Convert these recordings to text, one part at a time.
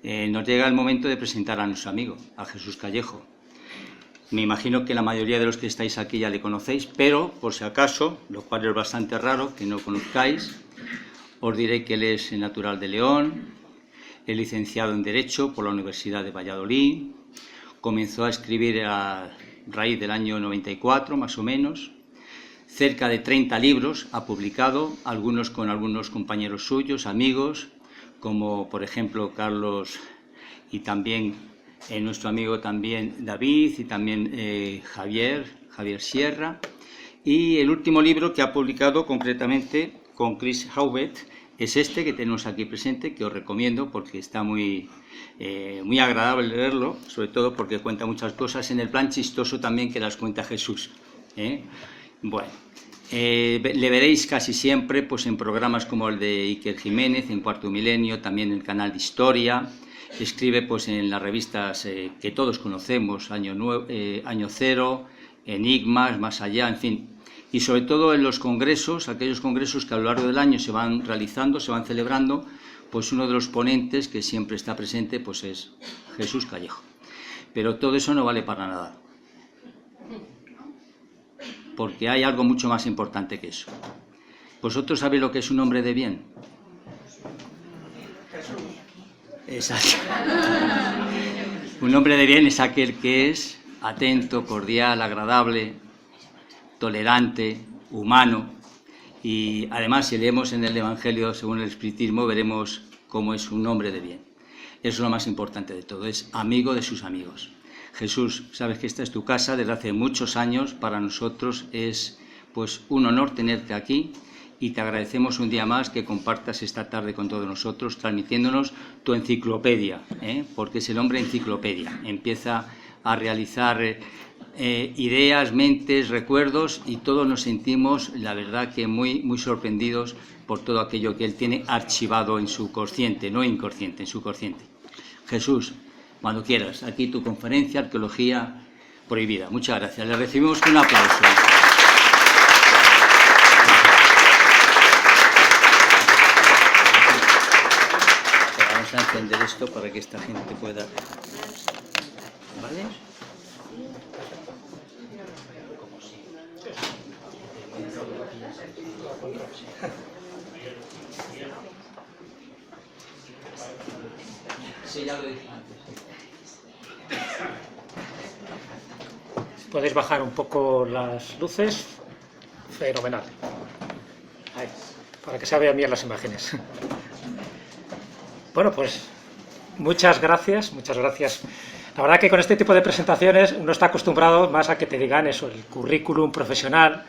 nos llega el momento de presentar a nuestro amigo, a Jesús Callejo. Me imagino que la mayoría de los que estáis aquí ya le conocéis, pero por si acaso, lo cual es bastante raro que no conozcáis, os diré que él es natural de León, es licenciado en Derecho por la Universidad de Valladolid, comenzó a escribir a raíz del año 94, más o menos, cerca de 30 libros ha publicado, algunos con algunos compañeros suyos, amigos, como por ejemplo Carlos y también nuestro amigo también David y también Javier Sierra. Y el último libro que ha publicado concretamente con Chris Hauvet es este que tenemos aquí presente, que os recomiendo porque está muy agradable leerlo, sobre todo porque cuenta muchas cosas en el plan chistoso también que las cuenta Jesús. Bueno, le veréis casi siempre pues, en programas como el de Iker Jiménez, en Cuarto Milenio, también en el canal de Historia. Escribe pues, en las revistas que todos conocemos, Año Cero, Enigmas, Más Allá, en fin. Y sobre todo en los congresos, aquellos congresos que a lo largo del año se van realizando, se van celebrando, pues uno de los ponentes que siempre está presente pues es Jesús Callejo. Pero todo eso no vale para nada, porque hay algo mucho más importante que eso. ¿Vosotros sabéis lo que es un hombre de bien? Exacto. Un hombre de bien es aquel que es atento, cordial, agradable, tolerante, humano, y además si leemos en el Evangelio según el Espiritismo veremos cómo es un hombre de bien. Eso es lo más importante de todo, es amigo de sus amigos. Jesús, sabes que esta es tu casa desde hace muchos años, para nosotros es pues un honor tenerte aquí y te agradecemos un día más que compartas esta tarde con todos nosotros, transmitiéndonos tu enciclopedia, porque es el hombre enciclopedia, empieza a realizar ideas, mentes, recuerdos y todos nos sentimos, la verdad, que muy sorprendidos por todo aquello que él tiene archivado en su consciente, no inconsciente, en su consciente. Jesús, cuando quieras, aquí tu conferencia, Arqueología Prohibida. Muchas gracias. Le recibimos con un aplauso. Vamos a encender esto para que esta gente pueda... ¿Vale? Sí, ya lo dije antes. Podéis bajar un poco las luces. Fenomenal. Ahí, para que se vean bien las imágenes. Bueno, pues muchas gracias. La verdad que con este tipo de presentaciones uno está acostumbrado más a que te digan eso, el currículum profesional,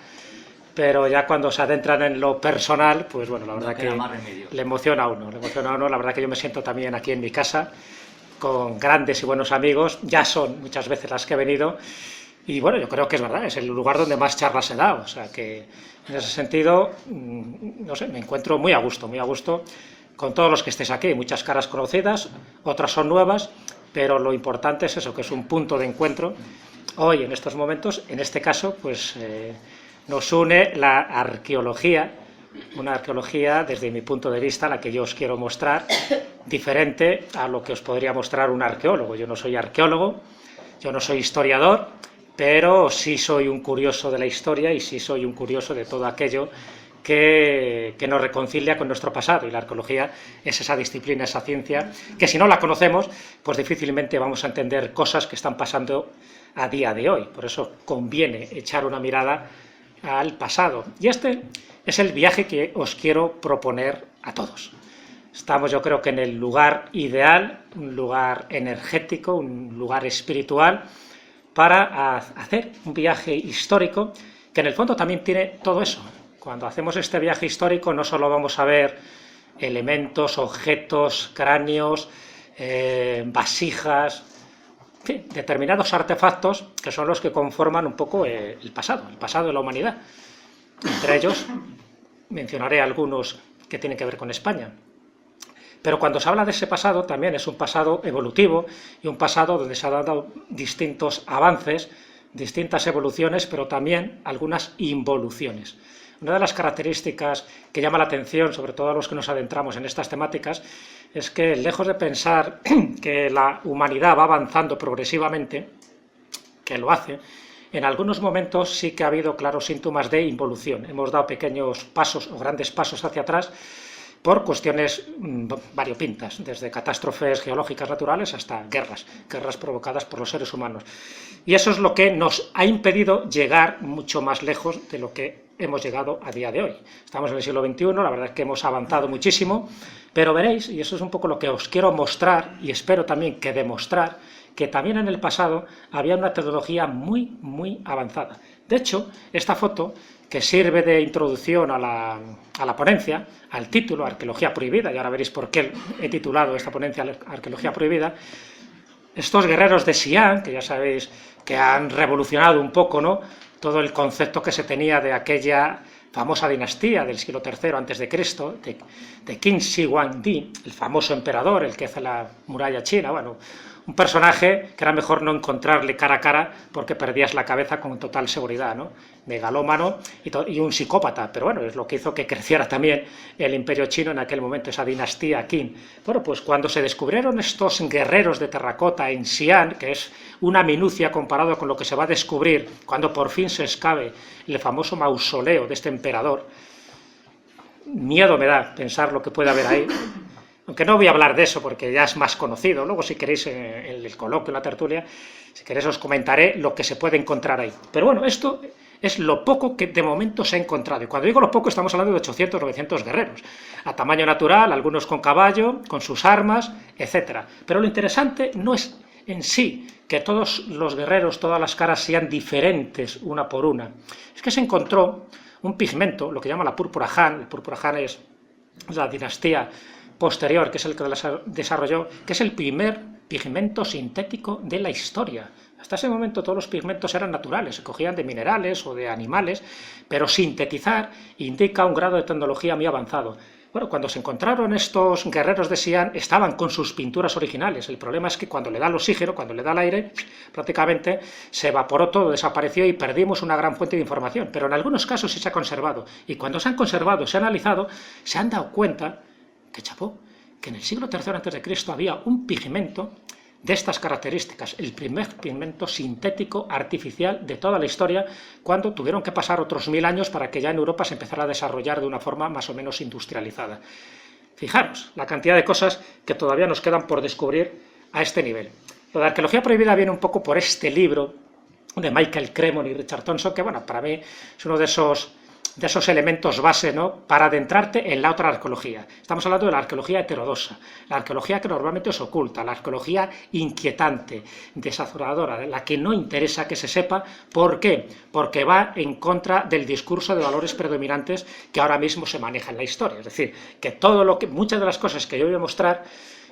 pero ya cuando se adentran en lo personal, pues bueno, la verdad que le emociona a uno. La verdad que yo me siento también aquí en mi casa, con grandes y buenos amigos, ya son muchas veces las que he venido, y bueno, yo creo que es verdad, es el lugar donde más charlas he dado, o sea que en ese sentido, no sé, me encuentro muy a gusto con todos los que estéis aquí, muchas caras conocidas, otras son nuevas, pero lo importante es eso, que es un punto de encuentro. Hoy, en estos momentos, en este caso, pues nos une la arqueología, una arqueología, desde mi punto de vista, la que yo os quiero mostrar, diferente a lo que os podría mostrar un arqueólogo. Yo no soy arqueólogo, yo no soy historiador, pero sí soy un curioso de la historia y sí soy un curioso de todo aquello que nos reconcilia con nuestro pasado, y la arqueología es esa disciplina, esa ciencia, que si no la conocemos, pues difícilmente vamos a entender cosas que están pasando a día de hoy. Por eso conviene echar una mirada al pasado. Y este es el viaje que os quiero proponer a todos. Estamos, yo creo que en el lugar ideal, un lugar energético, un lugar espiritual, para hacer un viaje histórico, que en el fondo también tiene todo eso. Cuando hacemos este viaje histórico no solo vamos a ver elementos, objetos, cráneos, vasijas, en fin, determinados artefactos que son los que conforman un poco el pasado de la humanidad. Entre ellos mencionaré algunos que tienen que ver con España. Pero cuando se habla de ese pasado también es un pasado evolutivo y un pasado donde se han dado distintos avances, distintas evoluciones, pero también algunas involuciones. Una de las características que llama la atención, sobre todo a los que nos adentramos en estas temáticas, es que, lejos de pensar que la humanidad va avanzando progresivamente, que lo hace, en algunos momentos sí que ha habido claros síntomas de involución. Hemos dado pequeños pasos o grandes pasos hacia atrás por cuestiones variopintas, desde catástrofes geológicas naturales hasta guerras provocadas por los seres humanos. Y eso es lo que nos ha impedido llegar mucho más lejos de lo que hemos llegado a día de hoy. Estamos en el siglo XXI, la verdad es que hemos avanzado muchísimo, pero veréis, y eso es un poco lo que os quiero mostrar, y espero también que demostrar, que también en el pasado había una tecnología muy, muy avanzada. De hecho, esta foto, que sirve de introducción a la ponencia, al título, Arqueología Prohibida, y ahora veréis por qué he titulado esta ponencia Arqueología Prohibida, estos guerreros de Xi'an, que ya sabéis que han revolucionado un poco, ¿no?, todo el concepto que se tenía de aquella famosa dinastía del siglo III a.C., de Qin Shi Huangdi, el famoso emperador, el que hace la muralla china. Bueno, un personaje que era mejor no encontrarle cara a cara porque perdías la cabeza con total seguridad, ¿no? Megalómano y un psicópata, pero bueno, es lo que hizo que creciera también el imperio chino en aquel momento, esa dinastía Qin. Bueno, pues cuando se descubrieron estos guerreros de terracota en Xi'an, que es una minucia comparado con lo que se va a descubrir cuando por fin se excave el famoso mausoleo de este emperador, miedo me da pensar lo que puede haber ahí. Aunque no voy a hablar de eso porque ya es más conocido. Luego, si queréis, en el coloquio, en la tertulia, si queréis os comentaré lo que se puede encontrar ahí. Pero bueno, esto es lo poco que de momento se ha encontrado. Y cuando digo lo poco, estamos hablando de 800, 900 guerreros, a tamaño natural, algunos con caballo, con sus armas, etc. Pero lo interesante no es en sí que todos los guerreros, todas las caras sean diferentes una por una. Es que se encontró un pigmento, lo que llama la púrpura Han. El púrpura Han es la dinastía posterior, que es el que desarrolló, que es el primer pigmento sintético de la historia. Hasta ese momento todos los pigmentos eran naturales, se cogían de minerales o de animales, pero sintetizar indica un grado de tecnología muy avanzado. Bueno, cuando se encontraron estos guerreros de Xi'an, estaban con sus pinturas originales. El problema es que cuando le da el oxígeno, cuando le da el aire, prácticamente se evaporó todo, desapareció y perdimos una gran fuente de información. Pero en algunos casos sí se ha conservado. Y cuando se han conservado, se han analizado, se han dado cuenta que en el siglo III a.C. había un pigmento de estas características, el primer pigmento sintético artificial de toda la historia, cuando tuvieron que pasar otros 1000 años para que ya en Europa se empezara a desarrollar de una forma más o menos industrializada. Fijaros la cantidad de cosas que todavía nos quedan por descubrir a este nivel. Lo de Arqueología Prohibida viene un poco por este libro de Michael Cremon y Richard Thompson, que bueno, para mí es uno de esos elementos base, ¿no?, para adentrarte en la otra arqueología. Estamos hablando de la arqueología heterodoxa, la arqueología que normalmente es oculta, la arqueología inquietante, desazoradora, la que no interesa que se sepa. ¿Por qué? Porque va en contra del discurso de valores predominantes que ahora mismo se maneja en la historia. Es decir, que muchas de las cosas que yo voy a mostrar,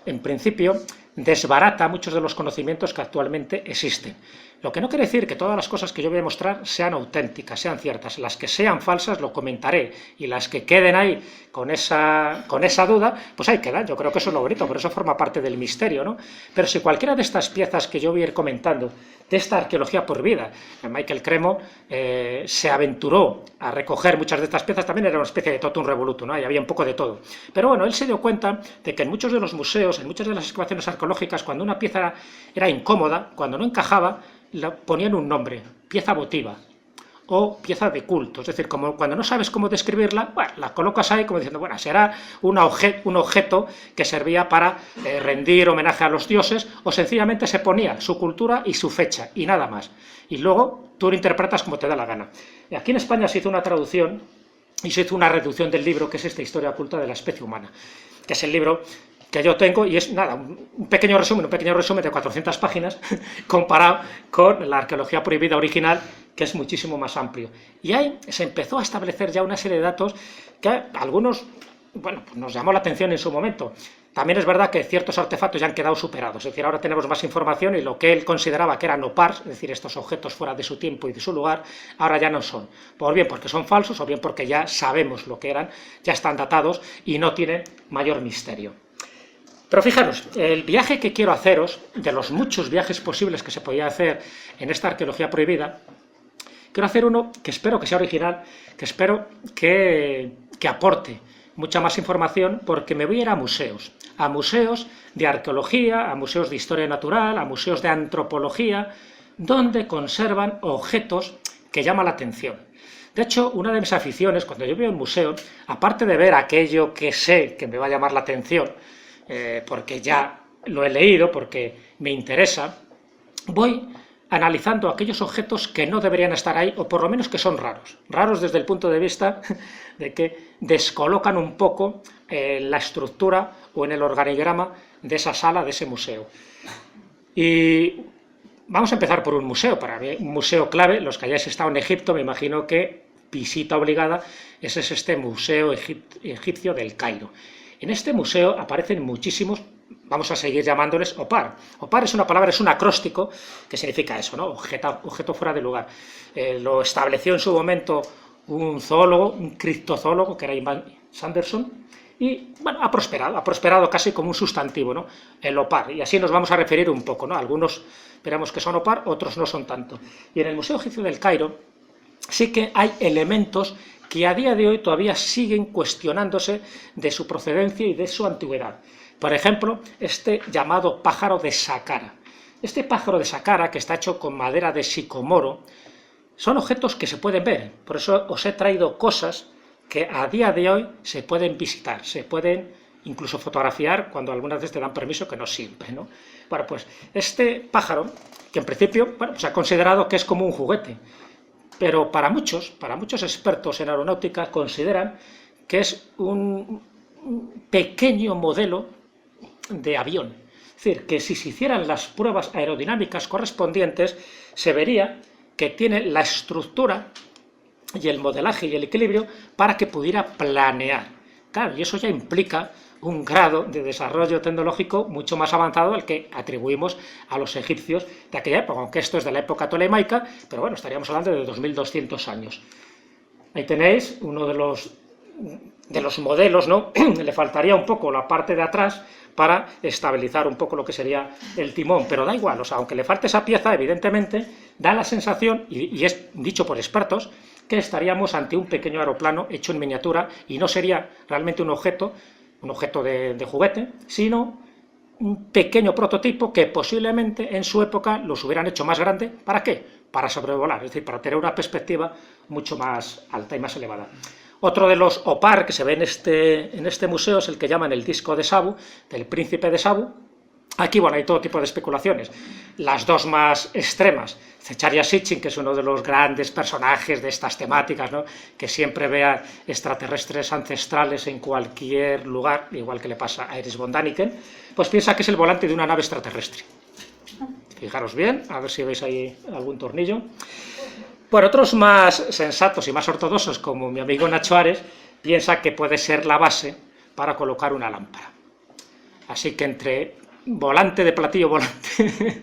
en principio, desbarata muchos de los conocimientos que actualmente existen. Lo que no quiere decir que todas las cosas que yo voy a mostrar sean auténticas, sean ciertas. Las que sean falsas lo comentaré, y las que queden ahí con esa duda, pues ahí quedan. Yo creo que eso es lo bonito, por eso forma parte del misterio, ¿no? Pero si cualquiera de estas piezas que yo voy a ir comentando, de esta arqueología prohibida, Michael Cremon se aventuró a recoger muchas de estas piezas, también era una especie de totum revolutum, ¿no? Y había un poco de todo. Pero bueno, él se dio cuenta de que en muchos de los museos, en muchas de las excavaciones arqueológicas, cuando una pieza era incómoda, cuando no encajaba, ponían un nombre, pieza votiva o pieza de culto. Es decir, como cuando no sabes cómo describirla, bueno, la colocas ahí como diciendo, bueno, será un objeto que servía para rendir homenaje a los dioses, o sencillamente se ponía su cultura y su fecha, y nada más. Y luego tú lo interpretas como te da la gana. Y aquí en España se hizo una traducción y se hizo una reducción del libro, que es esta Historia oculta de la especie humana, que es el libro que yo tengo, y es nada, un pequeño resumen de 400 páginas comparado con la arqueología prohibida original, que es muchísimo más amplio. Y ahí se empezó a establecer ya una serie de datos que a algunos, bueno, pues nos llamó la atención en su momento. También es verdad que ciertos artefactos ya han quedado superados, es decir, ahora tenemos más información y lo que él consideraba que eran no pars, es decir, estos objetos fuera de su tiempo y de su lugar, ahora ya no son. Por bien porque son falsos o bien porque ya sabemos lo que eran, ya están datados y no tienen mayor misterio. Pero fijaros, el viaje que quiero haceros, de los muchos viajes posibles que se podía hacer en esta arqueología prohibida, quiero hacer uno que espero que sea original, que espero que aporte mucha más información porque me voy a ir a museos de arqueología, a museos de historia natural, a museos de antropología, donde conservan objetos que llaman la atención. De hecho, una de mis aficiones, cuando yo voy a un museo, aparte de ver aquello que sé que me va a llamar la atención, porque ya lo he leído, porque me interesa, voy analizando aquellos objetos que no deberían estar ahí, o por lo menos que son raros. Raros desde el punto de vista de que descolocan un poco la estructura o en el organigrama de esa sala, de ese museo. Y vamos a empezar por un museo, para mí un museo clave. Los que hayáis estado en Egipto, me imagino que visita obligada es este museo egipcio del Cairo. En este museo aparecen muchísimos, vamos a seguir llamándoles opar. Opar es una palabra, es un acróstico que significa eso, ¿no? Objeto fuera de lugar. Lo estableció en su momento un zoólogo, un criptozoólogo, que era Ivan Sanderson, y bueno, ha prosperado casi como un sustantivo, ¿no? El opar, y así nos vamos a referir un poco, ¿no? Algunos veremos que son opar, otros no son tanto. Y en el Museo Egipcio del Cairo sí que hay elementos que a día de hoy todavía siguen cuestionándose de su procedencia y de su antigüedad. Por ejemplo, este llamado pájaro de Saqqara. Este pájaro de Saqqara, que está hecho con madera de sicomoro, son objetos que se pueden ver. Por eso os he traído cosas que a día de hoy se pueden visitar, se pueden incluso fotografiar cuando algunas veces te dan permiso, que no siempre, ¿no? Bueno, pues este pájaro, que en principio se ha considerado que es como un juguete, pero para muchos expertos en aeronáutica consideran que es un pequeño modelo de avión. Es decir, que si se hicieran las pruebas aerodinámicas correspondientes, se vería que tiene la estructura y el modelaje y el equilibrio para que pudiera planear. Claro, y eso ya implica un grado de desarrollo tecnológico mucho más avanzado al que atribuimos a los egipcios de aquella época, aunque esto es de la época tolemaica, pero bueno, estaríamos hablando de 2200 años. Ahí tenéis uno de los modelos, ¿no? Le faltaría un poco la parte de atrás para estabilizar un poco lo que sería el timón, pero da igual, o sea, aunque le falte esa pieza, evidentemente, da la sensación, y es dicho por expertos, que estaríamos ante un pequeño aeroplano hecho en miniatura y no sería realmente un objeto de juguete, sino un pequeño prototipo que posiblemente en su época los hubieran hecho más grande. ¿Para qué? Para sobrevolar, es decir, para tener una perspectiva mucho más alta y más elevada. Otro de los opar que se ve en este museo es el que llaman el disco de Sabu, del príncipe de Sabu. Aquí, bueno, hay todo tipo de especulaciones. Las dos más extremas, Zecharia Sitchin, que es uno de los grandes personajes de estas temáticas, ¿no? Que siempre ve a extraterrestres ancestrales en cualquier lugar, igual que le pasa a Iris von Däniken, pues piensa que es el volante de una nave extraterrestre. Fijaros bien, a ver si veis ahí algún tornillo. Bueno, otros más sensatos y más ortodoxos, como mi amigo Nacho Ares, piensa que puede ser la base para colocar una lámpara. Así que entre volante de platillo volante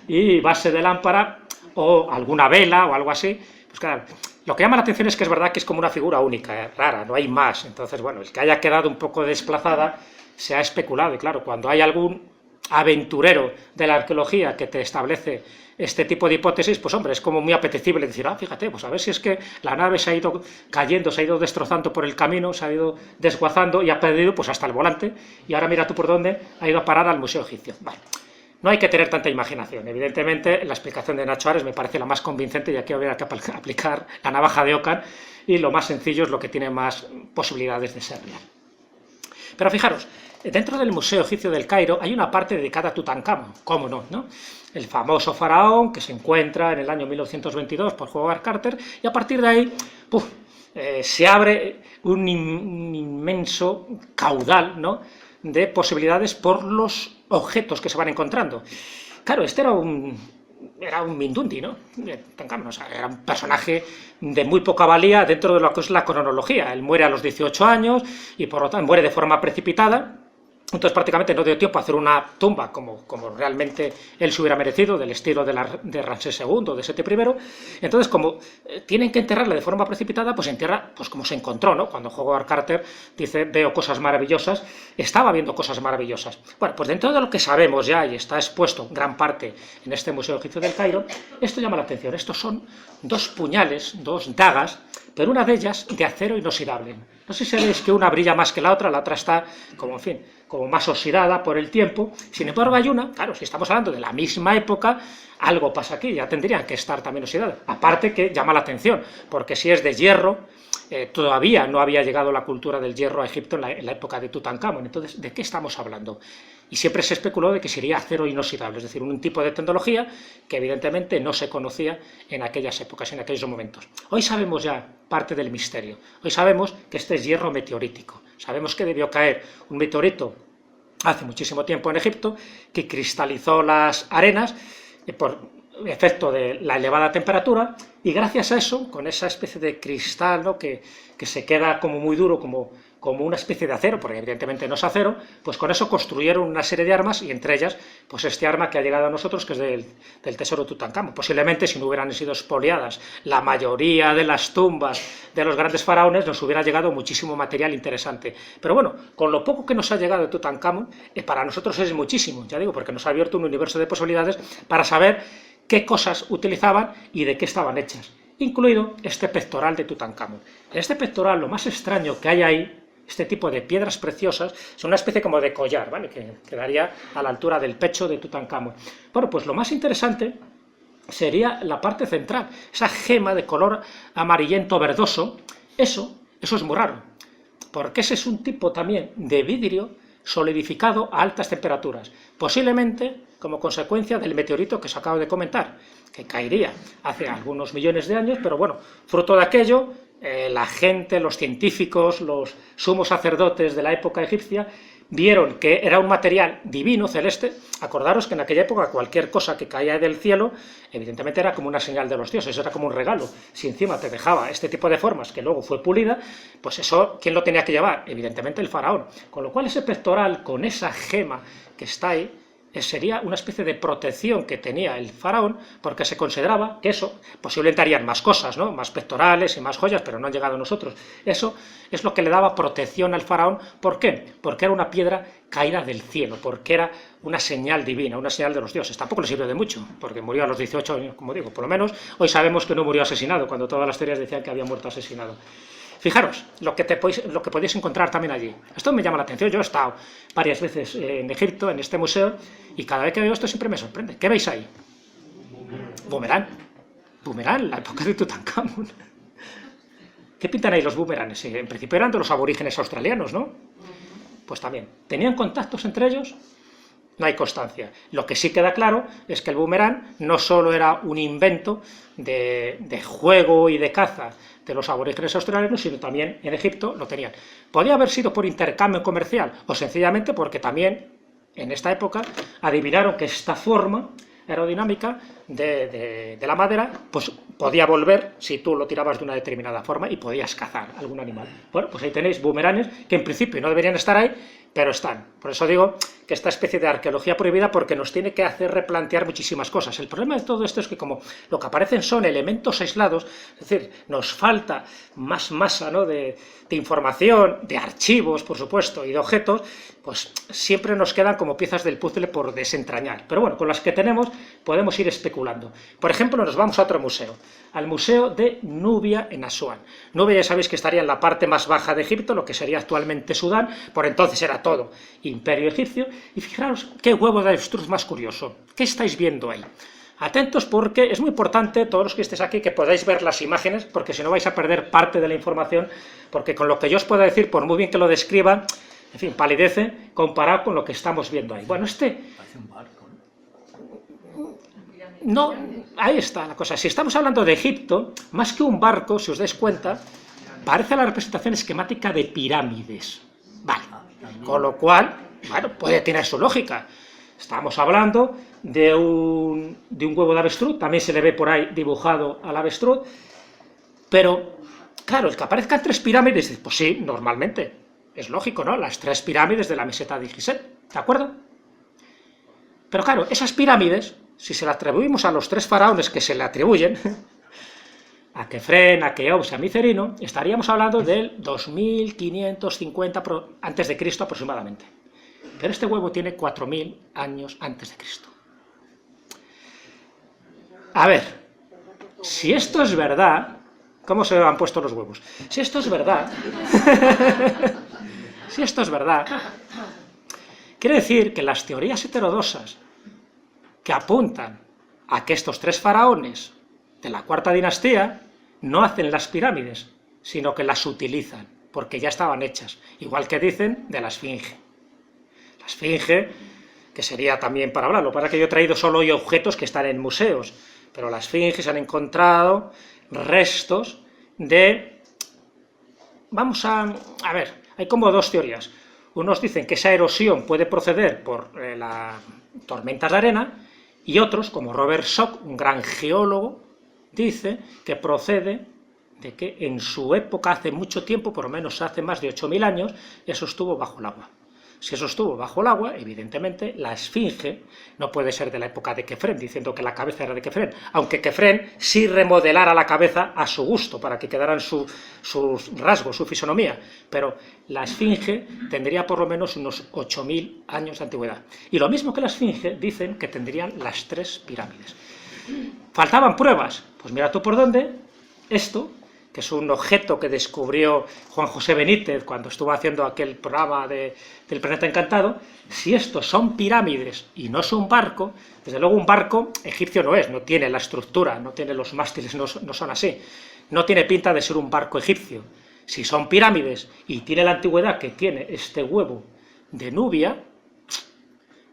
y base de lámpara, o alguna vela o algo así, pues claro, lo que llama la atención es que es verdad que es como una figura única, rara, no hay más. Entonces, bueno, el que haya quedado un poco desplazada se ha especulado, y claro, cuando hay algún aventurero de la arqueología que te establece este tipo de hipótesis, pues hombre, es como muy apetecible decir, fíjate, pues a ver si es que la nave se ha ido cayendo, se ha ido destrozando por el camino, se ha ido desguazando y ha perdido pues hasta el volante, y ahora mira tú por dónde ha ido a parar al Museo Egipcio. Vale. No hay que tener tanta imaginación. Evidentemente, la explicación de Nacho Ares me parece la más convincente, y aquí habría que aplicar la navaja de Ockham, y lo más sencillo es lo que tiene más posibilidades de ser real. Pero fijaros, dentro del Museo Egipcio del Cairo hay una parte dedicada a Tutankamón, ¿cómo no? El famoso faraón que se encuentra en el año 1922 por Howard Carter, y a partir de ahí se abre un inmenso caudal, ¿no?, de posibilidades por los objetos que se van encontrando. Claro, este era un Mindundi, ¿no? Tutankamón, o sea, era un personaje de muy poca valía dentro de lo que es la cronología. Él muere a los 18 años y por lo tanto muere de forma precipitada. Entonces prácticamente no dio tiempo a hacer una tumba como realmente él se hubiera merecido, del estilo de Ramsés II, de Seti I. Entonces, como tienen que enterrarle de forma precipitada, pues entierra pues como se encontró, ¿no? Cuando Howard Carter dice, veo cosas maravillosas, estaba viendo cosas maravillosas. Bueno, pues dentro de lo que sabemos ya, y está expuesto gran parte en este Museo Egipcio del Cairo, esto llama la atención. Estos son dos puñales, dos dagas, pero una de ellas de acero inoxidable. No sé si sabéis que una brilla más que la otra está como, en fin, como más oxidada por el tiempo. Sin embargo, hay una, claro, si estamos hablando de la misma época, algo pasa aquí, ya tendrían que estar también oxidadas. Aparte que llama la atención, porque si es de hierro, todavía no había llegado la cultura del hierro a Egipto en la época de Tutankamón. Entonces, ¿de qué estamos hablando? Y siempre se especuló de que sería acero inoxidable, es decir, un tipo de tecnología que evidentemente no se conocía en aquellas épocas, en aquellos momentos. Hoy sabemos ya parte del misterio. Hoy sabemos que este es hierro meteorítico. Sabemos que debió caer un meteorito hace muchísimo tiempo en Egipto, que cristalizó las arenas por efecto de la elevada temperatura, y gracias a eso, con esa especie de cristal, ¿no?, que se queda como muy duro, como una especie de acero, porque evidentemente no es acero, pues con eso construyeron una serie de armas, y entre ellas, pues este arma que ha llegado a nosotros, que es del tesoro de Tutankamón. Posiblemente, si no hubieran sido expoliadas la mayoría de las tumbas de los grandes faraones, nos hubiera llegado muchísimo material interesante. Pero bueno, con lo poco que nos ha llegado de Tutankamón, para nosotros es muchísimo, ya digo, porque nos ha abierto un universo de posibilidades para saber qué cosas utilizaban y de qué estaban hechas, incluido este pectoral de Tutankamón. En este pectoral, lo más extraño que hay ahí, este tipo de piedras preciosas, son una especie como de collar, ¿vale?, que quedaría a la altura del pecho de Tutankamón. Bueno, pues lo más interesante sería la parte central, esa gema de color amarillento verdoso. Eso es muy raro, porque ese es un tipo también de vidrio solidificado a altas temperaturas, posiblemente como consecuencia del meteorito que os acabo de comentar, que caería hace algunos millones de años, pero bueno, fruto de aquello, la gente, los científicos, los sumos sacerdotes de la época egipcia, vieron que era un material divino, celeste. Acordaros que en aquella época cualquier cosa que caía del cielo, evidentemente era como una señal de los dioses, era como un regalo. Si encima te dejaba este tipo de formas, que luego fue pulida, pues eso, ¿quién lo tenía que llevar? Evidentemente el faraón. Con lo cual ese pectoral, con esa gema que está ahí, sería una especie de protección que tenía el faraón, porque se consideraba que eso, posiblemente harían más cosas, ¿no?, más pectorales y más joyas, pero no han llegado a nosotros. Eso es lo que le daba protección al faraón. ¿Por qué? Porque era una piedra caída del cielo, porque era una señal divina, una señal de los dioses. Tampoco le sirvió de mucho, porque murió a los 18 años, como digo. Por lo menos hoy sabemos que no murió asesinado, cuando todas las teorías decían que había muerto asesinado. Fijaros lo que podéis encontrar también allí. Esto me llama la atención. Yo he estado varias veces en Egipto, en este museo, y cada vez que veo esto siempre me sorprende. ¿Qué veis ahí? Boomerang. Boomerang, la época de Tutankamón. ¿Qué pintan ahí los boomerangs? En principio eran de los aborígenes australianos, ¿no? Pues también. ¿Tenían contactos entre ellos? No hay constancia. Lo que sí queda claro es que el boomerang no solo era un invento de juego y de caza de los aborígenes australianos, sino también en Egipto lo tenían. Podía haber sido por intercambio comercial, o sencillamente porque también en esta época adivinaron que esta forma aerodinámica de la madera pues podía volver si tú lo tirabas de una determinada forma y podías cazar algún animal. Bueno, pues ahí tenéis boomerangs que en principio no deberían estar ahí, pero están. Por eso digo que esta especie de arqueología prohibida, porque nos tiene que hacer replantear muchísimas cosas. El problema de todo esto es que como lo que aparecen son elementos aislados, es decir, nos falta más masa, ¿no?, de información, de archivos, por supuesto, y de objetos, pues siempre nos quedan como piezas del puzzle por desentrañar. Pero bueno, con las que tenemos podemos ir especulando. Por ejemplo, nos vamos a otro museo, al Museo de Nubia en Asuán. Nubia ya sabéis que estaría en la parte más baja de Egipto, lo que sería actualmente Sudán. Por entonces era todo imperio egipcio, y fijaros qué huevo de avestruz más curioso. ¿Qué estáis viendo ahí? Atentos, porque es muy importante, todos los que estéis aquí, que podáis ver las imágenes, porque si no vais a perder parte de la información, porque con lo que yo os pueda decir, por muy bien que lo describan, en fin, palidece comparado con lo que estamos viendo ahí. Bueno, Parece un barco, no, ahí está la cosa. Si estamos hablando de Egipto, más que un barco, si os dais cuenta, parece la representación esquemática de pirámides. Vale, con lo cual, bueno, puede tener su lógica. Estamos hablando de un huevo de avestruz, también se le ve por ahí dibujado al avestruz, pero, claro, el que aparezcan 3 pirámides, pues sí, normalmente, es lógico, ¿no?, las 3 pirámides de la meseta de Gizeh, ¿de acuerdo? Pero claro, esas pirámides, si se las atribuimos a los 3 faraones que se le atribuyen, a Kefren, a Keops y a Micerino, estaríamos hablando del 2550 antes de Cristo aproximadamente. Pero este huevo tiene 4000 años antes de Cristo. A ver, si esto es verdad, ¿Cómo se han puesto los huevos? Si esto es verdad, si esto es verdad, quiere decir que las teorías heterodoxas que apuntan a que estos 3 faraones de la cuarta dinastía no hacen las pirámides, sino que las utilizan, porque ya estaban hechas, igual que dicen de la Esfinge. La Esfinge, que sería también para hablar, lo que pasa es que yo he traído solo hoy objetos que están en museos, pero la Esfinge se han encontrado restos de... Vamos a ver, hay como 2 teorías. Unos dicen que esa erosión puede proceder por las tormentas de arena, y otros, como Robert Schoch, un gran geólogo, dice que procede de que en su época, hace mucho tiempo, por lo menos hace más de 8.000 años, eso estuvo bajo el agua. Si eso estuvo bajo el agua, evidentemente la Esfinge no puede ser de la época de Kefren, diciendo que la cabeza era de Kefren, aunque Kefren sí remodelara la cabeza a su gusto, para que quedaran sus rasgos, su fisonomía, pero la Esfinge tendría por lo menos unos 8.000 años de antigüedad. Y lo mismo que la Esfinge, dicen que tendrían las 3 pirámides. ¿Faltaban pruebas? Pues mira tú por dónde. Esto, que es un objeto que descubrió Juan José Benítez cuando estuvo haciendo aquel programa del Planeta Encantado, si estos son pirámides y no es un barco, desde luego un barco egipcio no es, no tiene la estructura, no tiene los mástiles, no son así, no tiene pinta de ser un barco egipcio. Si son pirámides y tiene la antigüedad que tiene este huevo de Nubia,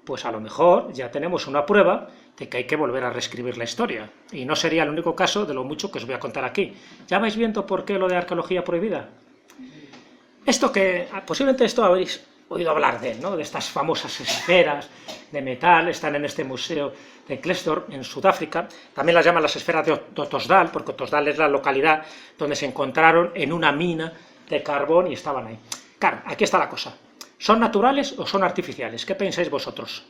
pues a lo mejor ya tenemos una prueba de que hay que volver a reescribir la historia. Y no sería el único caso de lo mucho que os voy a contar aquí. ¿Ya vais viendo por qué lo de arqueología prohibida? Esto que, posiblemente esto habéis oído hablar de él, ¿no? De estas famosas esferas de metal, están en este museo de Klerksdorp, en Sudáfrica. También las llaman las esferas de Ottosdal, porque Ottosdal es la localidad donde se encontraron en una mina de carbón y estaban ahí. Claro, aquí está la cosa. ¿Son naturales o son artificiales? ¿Qué pensáis vosotros?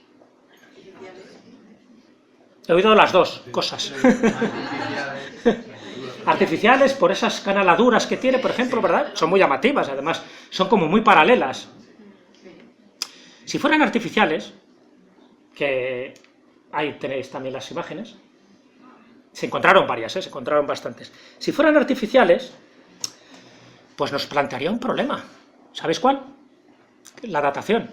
He oído las 2 cosas. Artificiales por esas canaladuras que tiene, por ejemplo, ¿verdad? Son muy llamativas, además, son como muy paralelas. Si fueran artificiales, que ahí tenéis también las imágenes, se encontraron varias, se encontraron bastantes. Si fueran artificiales, pues nos plantearía un problema. ¿Sabéis cuál? La datación.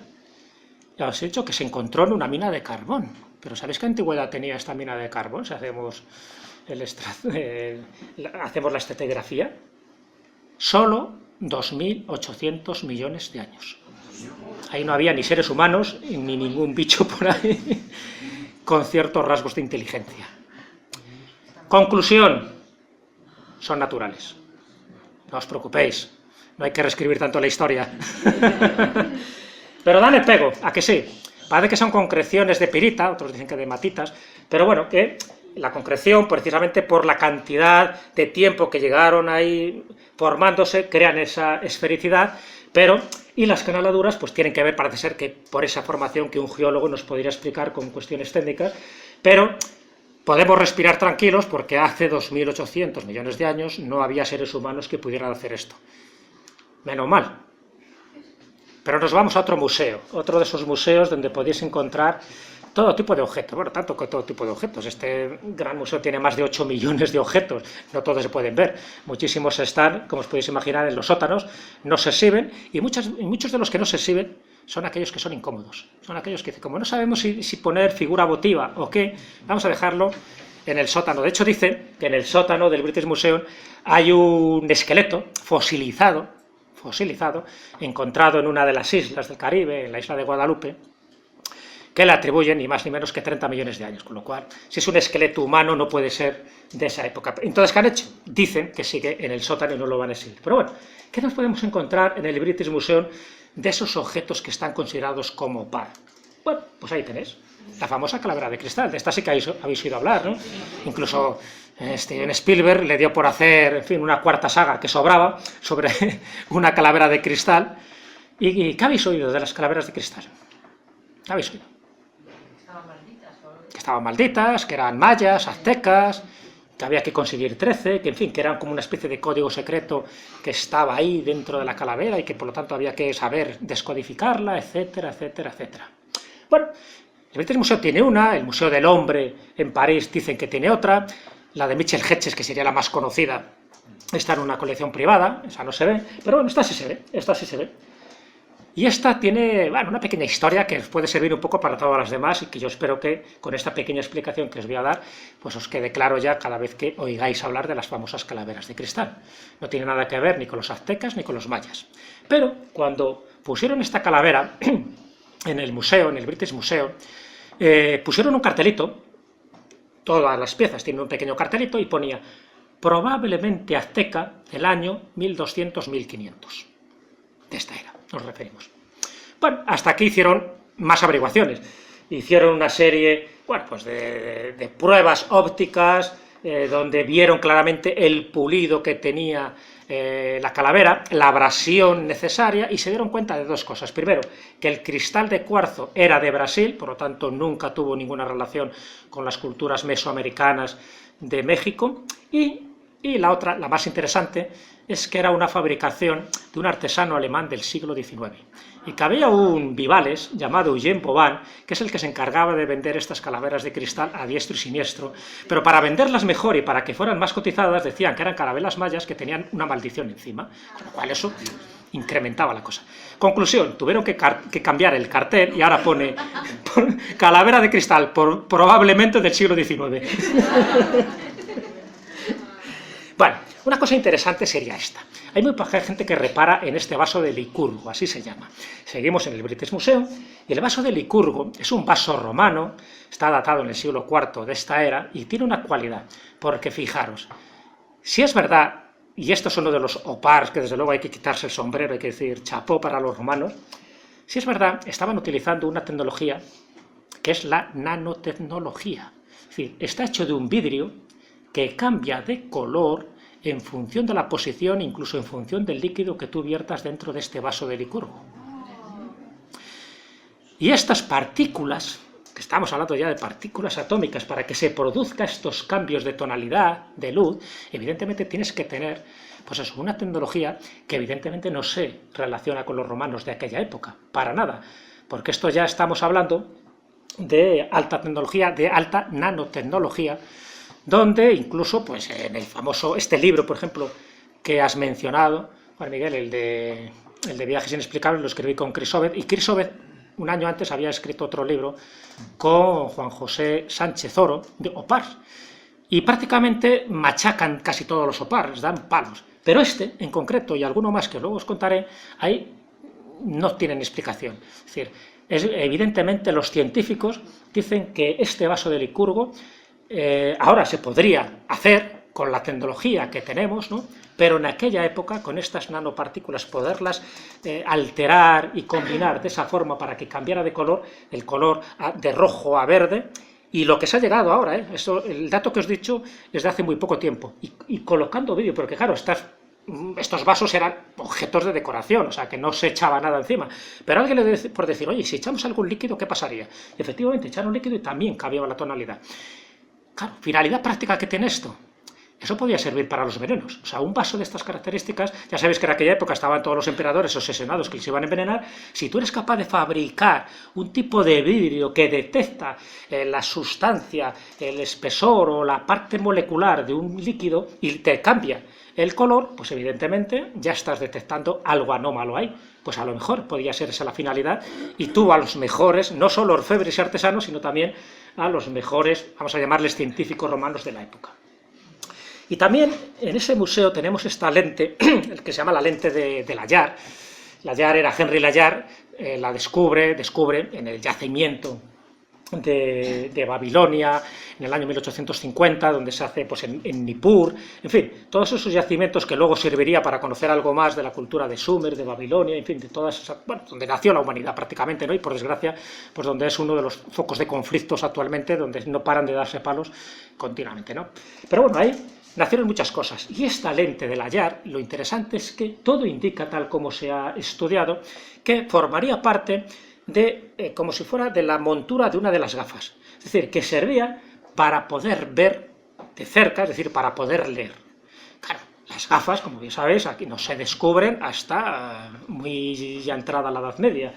Ya os he dicho que se encontró en una mina de carbón. Pero ¿sabéis qué antigüedad tenía esta mina de carbón? Si hacemos, hacemos la estratigrafía. Solo 2.800 millones de años. Ahí no había ni seres humanos, ni ningún bicho por ahí, con ciertos rasgos de inteligencia. Conclusión. Son naturales. No os preocupéis. No hay que reescribir tanto la historia. Pero dan el pego, ¿a que sí? Parece que son concreciones de pirita, otros dicen que de matitas, pero bueno, que la concreción, precisamente por la cantidad de tiempo que llegaron ahí formándose, crean esa esfericidad, pero, y las canaladuras, pues tienen que ver, parece ser que por esa formación que un geólogo nos podría explicar con cuestiones técnicas, pero podemos respirar tranquilos porque hace 2.800 millones de años no había seres humanos que pudieran hacer esto. Menos mal. Pero nos vamos a otro museo, otro de esos museos donde podéis encontrar todo tipo de objetos, bueno, tanto que todo tipo de objetos. Este gran museo tiene más de 8 millones de objetos, no todos se pueden ver. Muchísimos están, como os podéis imaginar, en los sótanos, no se exhiben, y muchos de los que no se exhiben son aquellos que son incómodos. Son aquellos que, como no sabemos si poner figura votiva o qué, vamos a dejarlo en el sótano. De hecho, dicen que en el sótano del British Museum hay un esqueleto fosilizado, encontrado en una de las islas del Caribe, en la isla de Guadalupe, que le atribuyen ni más ni menos que 30 millones de años, con lo cual, si es un esqueleto humano, no puede ser de esa época. Entonces, ¿qué han hecho? Dicen que sigue en el sótano y no lo van a exhibir. Pero bueno, ¿qué nos podemos encontrar en el British Museum de esos objetos que están considerados como par? Bueno, pues ahí tenéis, la famosa calavera de cristal. De esta sí que habéis oído hablar, ¿no? Incluso Steven Spielberg le dio por hacer, en fin, una cuarta saga que sobraba sobre una calavera de cristal. ¿Y qué habéis oído de las calaveras de cristal? ¿Qué habéis oído? Que estaban malditas, que eran mayas, aztecas, que había que conseguir 13, que en fin, que eran como una especie de código secreto que estaba ahí dentro de la calavera y que por lo tanto había que saber descodificarla, etcétera, etcétera, etcétera. Bueno, el British Museum tiene una, el Museo del Hombre en París dicen que tiene otra, la de Michel Hedges, que sería la más conocida, Está en una colección privada, esa no se ve, pero bueno, esta sí se ve, esta sí se ve. Y esta tiene, bueno, una pequeña historia que os puede servir un poco para todas las demás y que yo espero que con esta pequeña explicación que os voy a dar, pues os quede claro ya cada vez que oigáis hablar de las famosas calaveras de cristal. No tiene nada que ver ni con los aztecas ni con los mayas. Pero cuando pusieron esta calavera en el museo, en el British Museum, pusieron un cartelito, todas las piezas tienen un pequeño cartelito y ponía probablemente azteca del año 1200-1500. De esta era nos referimos. Bueno, hasta aquí hicieron más averiguaciones. Hicieron una serie, bueno, pues de pruebas ópticas, donde vieron claramente el pulido que tenía la calavera, la abrasión necesaria, y se dieron cuenta de dos cosas. Primero, que el cristal de cuarzo era de Brasil, por lo tanto nunca tuvo ninguna relación con las culturas mesoamericanas de México, y la otra, la más interesante, es que era una fabricación de un artesano alemán del siglo XIX, y que había un Vivales llamado Eugène Boban, que es el que se encargaba de vender estas calaveras de cristal a diestro y siniestro, pero para venderlas mejor y para que fueran más cotizadas decían que eran calaveras mayas que tenían una maldición encima, con lo cual eso incrementaba la cosa. Conclusión, tuvieron que cambiar el cartel y ahora pone calavera de cristal, probablemente del siglo XIX. Bueno, una cosa interesante sería esta. Hay muy poca gente que repara en este vaso de Licurgo, así se llama. Seguimos en el British Museum, y el vaso de Licurgo es un vaso romano, está datado en el siglo IV de esta era, y tiene una cualidad, porque fijaros, si es verdad, y esto es uno de los opars, que desde luego hay que quitarse el sombrero, hay que decir chapó para los romanos, si es verdad, estaban utilizando una tecnología que es la nanotecnología. Es decir, está hecho de un vidrio que cambia de color en función de la posición, incluso en función del líquido que tú viertas dentro de este vaso de Licurgo. Y estas partículas, que estamos hablando ya de partículas atómicas, para que se produzcan estos cambios de tonalidad, de luz, evidentemente tienes que tener, pues eso, una tecnología que evidentemente no se relaciona con los romanos de aquella época, para nada, porque esto ya estamos hablando de alta tecnología, de alta nanotecnología, donde incluso, pues en el famoso, este libro, por ejemplo, que has mencionado, Juan Miguel, el de Viajes Inexplicables, lo escribí con Chris Obed, y Chris Obed, un año antes, había escrito otro libro con Juan José Sánchez Oro, de opars, y prácticamente machacan casi todos los opars, les dan palos, pero este, en concreto, y alguno más que luego os contaré, ahí no tienen explicación. Es decir, evidentemente los científicos dicen que este vaso de Licurgo ahora se podría hacer con la tecnología que tenemos, ¿no? Pero en aquella época, con estas nanopartículas, poderlas alterar y combinar de esa forma para que cambiara de color, el color de rojo a verde, y lo que se ha llegado ahora, eso, el dato que os he dicho es de hace muy poco tiempo, y colocando vídeo, porque claro, estos vasos eran objetos de decoración, o sea, que no se echaba nada encima. Pero alguien le dice, por decir, oye, si echamos algún líquido, ¿qué pasaría? Y efectivamente, echaron líquido y también cambiaba la tonalidad. Claro, finalidad práctica que tiene esto. Eso podía servir para los venenos. O sea, un vaso de estas características, ya sabéis que en aquella época estaban todos los emperadores obsesionados que les iban a envenenar. Si tú eres capaz de fabricar un tipo de vidrio que detecta la sustancia, el espesor o la parte molecular de un líquido y te cambia el color, pues evidentemente ya estás detectando algo anómalo ahí. Pues a lo mejor podría ser esa la finalidad, y tú a los mejores, no solo orfebres y artesanos, sino también a los mejores, vamos a llamarles científicos romanos de la época. Y también en ese museo tenemos esta lente, el que se llama la lente de Layard. Layard era Henry Layard, la descubre en el yacimiento de Babilonia en el año 1850, donde se hace pues, en Nippur, en fin, todos esos yacimientos que luego serviría para conocer algo más de la cultura de Sumer, de Babilonia, en fin, de todas esas, bueno, donde nació la humanidad prácticamente, ¿no? Y por desgracia, pues donde es uno de los focos de conflictos actualmente, donde no paran de darse palos continuamente, ¿no? Pero bueno, ahí nacieron muchas cosas, y esta lente de Layard, lo interesante es que todo indica, tal como se ha estudiado, que formaría parte de, como si fuera de la montura de una de las gafas, es decir, que servía para poder ver de cerca, es decir, para poder leer. Claro, las gafas, como bien sabéis, aquí no se descubren hasta muy ya entrada la Edad Media.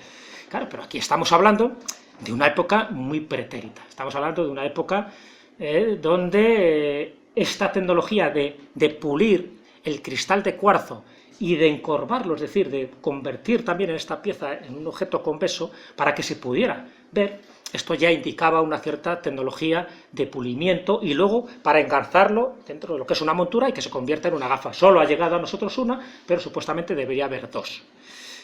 Claro, pero aquí estamos hablando de una época muy pretérita, estamos hablando de una época donde esta tecnología de pulir el cristal de cuarzo y de encorvarlo, es decir, de convertir también en esta pieza en un objeto convexo para que se pudiera ver, esto ya indicaba una cierta tecnología de pulimiento y luego para engarzarlo dentro de lo que es una montura y que se convierta en una gafa. Solo ha llegado a nosotros una, pero supuestamente debería haber dos.